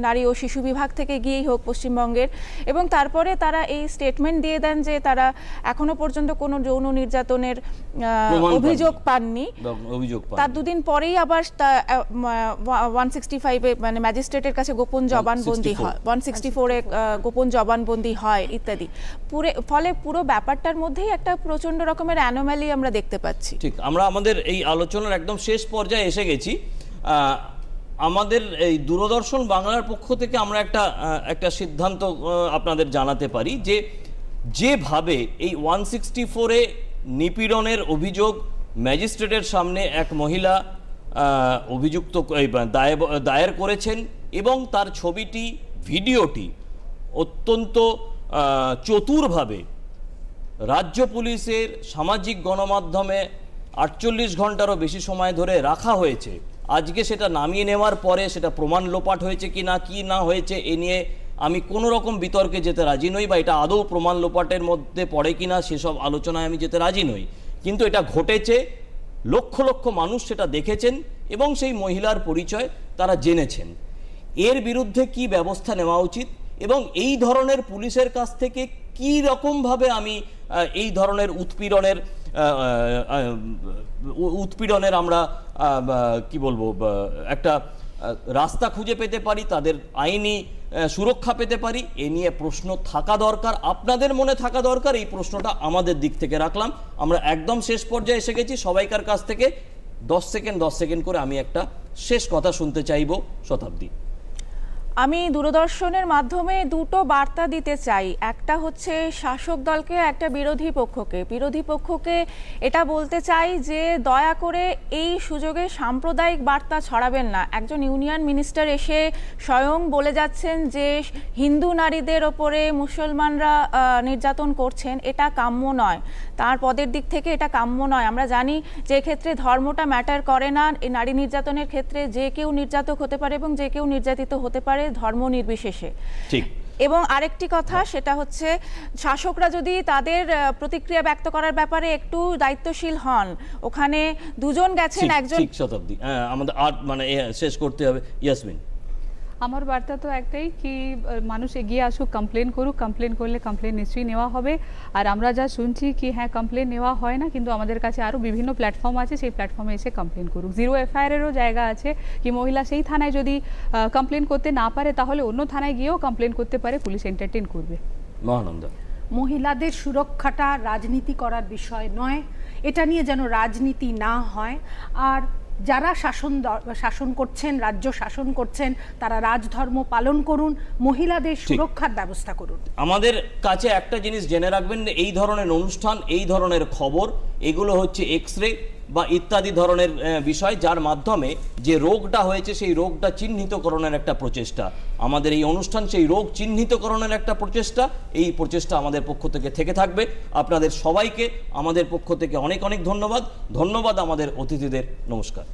নারী ও শিশু বিভাগ থেকে গিয়েই হোক পশ্চিমবঙ্গের। এবং তারপরে তারা এই স্টেটমেন্ট দিয়ে দেন যে তারা এখনো পর্যন্ত কোনো যৌন নির্যাতনের অভিযোগ পাননি। তার দুদিন পরেই আবার 165-এ মানে ম্যাজিস্ট্রেটের কাছে গোপন জবানবন্দি হয়, 164-এ গোপন জবানবন্দি হয় ইত্যাদি। ফলে পুরো ব্যাপারটার মধ্যেই একটা প্রচন্ড রকমের অ্যানোম্যালি আমরা দেখতে পাচ্ছি। ঠিক, আমরা আমাদের এই আলোচনার একদম শেষ পর্যায়ে এসে গেছি। আমাদের এই দূরদর্শন বাংলার পক্ষ থেকে আমরা একটা সিদ্ধান্ত আপনাদের জানাতে পারি যে যেভাবে এই 164-এ নিপীড়নের অভিযোগ ম্যাজিস্ট্রেটের সামনে এক মহিলা অভিযুক্ত দায়ের করেছেন, এবং তার ছবিটি ভিডিওটি অত্যন্ত চতুরভাবে রাজ্য পুলিশের সামাজিক গণমাধ্যমে 48 ঘন্টারও বেশি সময় ধরে রাখা হয়েছে। আজকে সেটা নামিয়ে নেওয়ার পরে সেটা প্রমাণ লোপাট হয়েছে কি না হয়েছে এ নিয়ে আমি কোনো রকম বিতর্কে যেতে রাজি নই, বা এটা আদৌ প্রমাণ লোপাটের মধ্যে পড়ে কিনা সেসব আলোচনায় আমি যেতে রাজি নই। কিন্তু এটা ঘটেছে, লক্ষ লক্ষ মানুষ সেটা দেখেছেন এবং সেই মহিলার পরিচয় তারা জেনেছেন। এর বিরুদ্ধে কি ব্যবস্থা নেওয়া উচিত এবং এই ধরনের পুলিশের কাছ থেকে কি রকমভাবে আমি এই ধরনের উৎপীড়নের আমরা কি বলবো একটা রাস্তা খুঁজে পেতে পারি, তাদের আইনি সুরক্ষা পেতে পারি, এ নিয়ে প্রশ্ন থাকা দরকার, আপনাদের মনে থাকা দরকার। এই প্রশ্নটা আমাদের দিক থেকে রাখলাম। আমরা একদম শেষ পর্যায়ে এসে গেছি। সবাইকার কাছ থেকে 10 সেকেন্ড করে আমি একটা শেষ কথা শুনতে চাইব। শতাব্দী, আমি দূরদর্শনের মাধ্যমে দুটো বার্তা দিতে চাই। একটা হচ্ছে শাসক দলকে, একটা বিরোধী পক্ষকে এটা বলতে চাই যে দয়া করে এই সুযোগে সাম্প্রদায়িক বার্তা ছড়াবেন না। একজন ইউনিয়ন মিনিস্টার এসে স্বয়ং বলে যাচ্ছেন যে হিন্দু নারীদের ওপরে মুসলমানরা নির্যাতন করছেন, এটা কাম্য নয়। তার পদের দিক থেকে এটা কাম্য নয়। আমরা জানি যে ক্ষেত্রে ধর্মটা ম্যাটার করে না। এই নারী নির্যাতনের ক্ষেত্রে যে কেউ নির্যাতক হতে পারে এবং যে কেউ নির্যাতিত হতে পারে, ধর্ম নির্বিশেষে। ঠিক। এবং আরেকটি কথা, সেটা হচ্ছে শাসকরা যদি তাদের প্রতিক্রিয়া ব্যক্ত করার ব্যাপারে একটু দায়িত্বশীল হন। ওখানে দুজন গেছেন, একজন। ঠিক শতাব্দী, আমাদের আর মানে শেষ করতে হবে। ইয়াসমিন, আমার বার্তা তো একটাই কি মানুষ এগিয়ে আসুক, কমপ্লেন করুক, কমপ্লেন করলে কমপ্লেন নিশ্চয়ই নেওয়া হবে। আর আমরা যা শুনছি কি হ্যাঁ কমপ্লেন নেওয়া হয় না, কিন্তু আমাদের কাছে আরও বিভিন্ন প্ল্যাটফর্ম আছে, সেই প্ল্যাটফর্মে এসে কমপ্লেন করুক। জিরো এফআইআরেরও জায়গা আছে কি মহিলা সেই থানায় যদি কমপ্লেন করতে না পারে তাহলে অন্য থানায় গিয়েও কমপ্লেন করতে পারে, পুলিশ এন্টারটেইন করবে। মহানন্দা, মহিলাদের সুরক্ষাটা রাজনীতি করার বিষয় নয়, এটা নিয়ে যেন রাজনীতি না হয়। আর যারা শাসন করছেন, রাজ্য শাসন করছেন, তারা রাজধর্ম পালন করুন, মহিলাদের সুরক্ষার ব্যবস্থা করুন। আমাদের কাছে একটা জিনিস জেনে রাখবেন, এই ধরনের অনুষ্ঠান, এই ধরনের খবর, এগুলো হচ্ছে এক্সরে বা ইত্যাদি ধরনের বিষয়, যার মাধ্যমে যে রোগটা হয়েছে সেই রোগটা চিহ্নিতকরণের একটা প্রচেষ্টা। আমাদের এই অনুষ্ঠান সেই রোগ চিহ্নিতকরণের একটা প্রচেষ্টা। এই প্রচেষ্টা আমাদের পক্ষ থেকে থাকবে। আপনাদের সবাইকে আমাদের পক্ষ থেকে অনেক ধন্যবাদ। ধন্যবাদ আমাদের অতিথিদের। নমস্কার।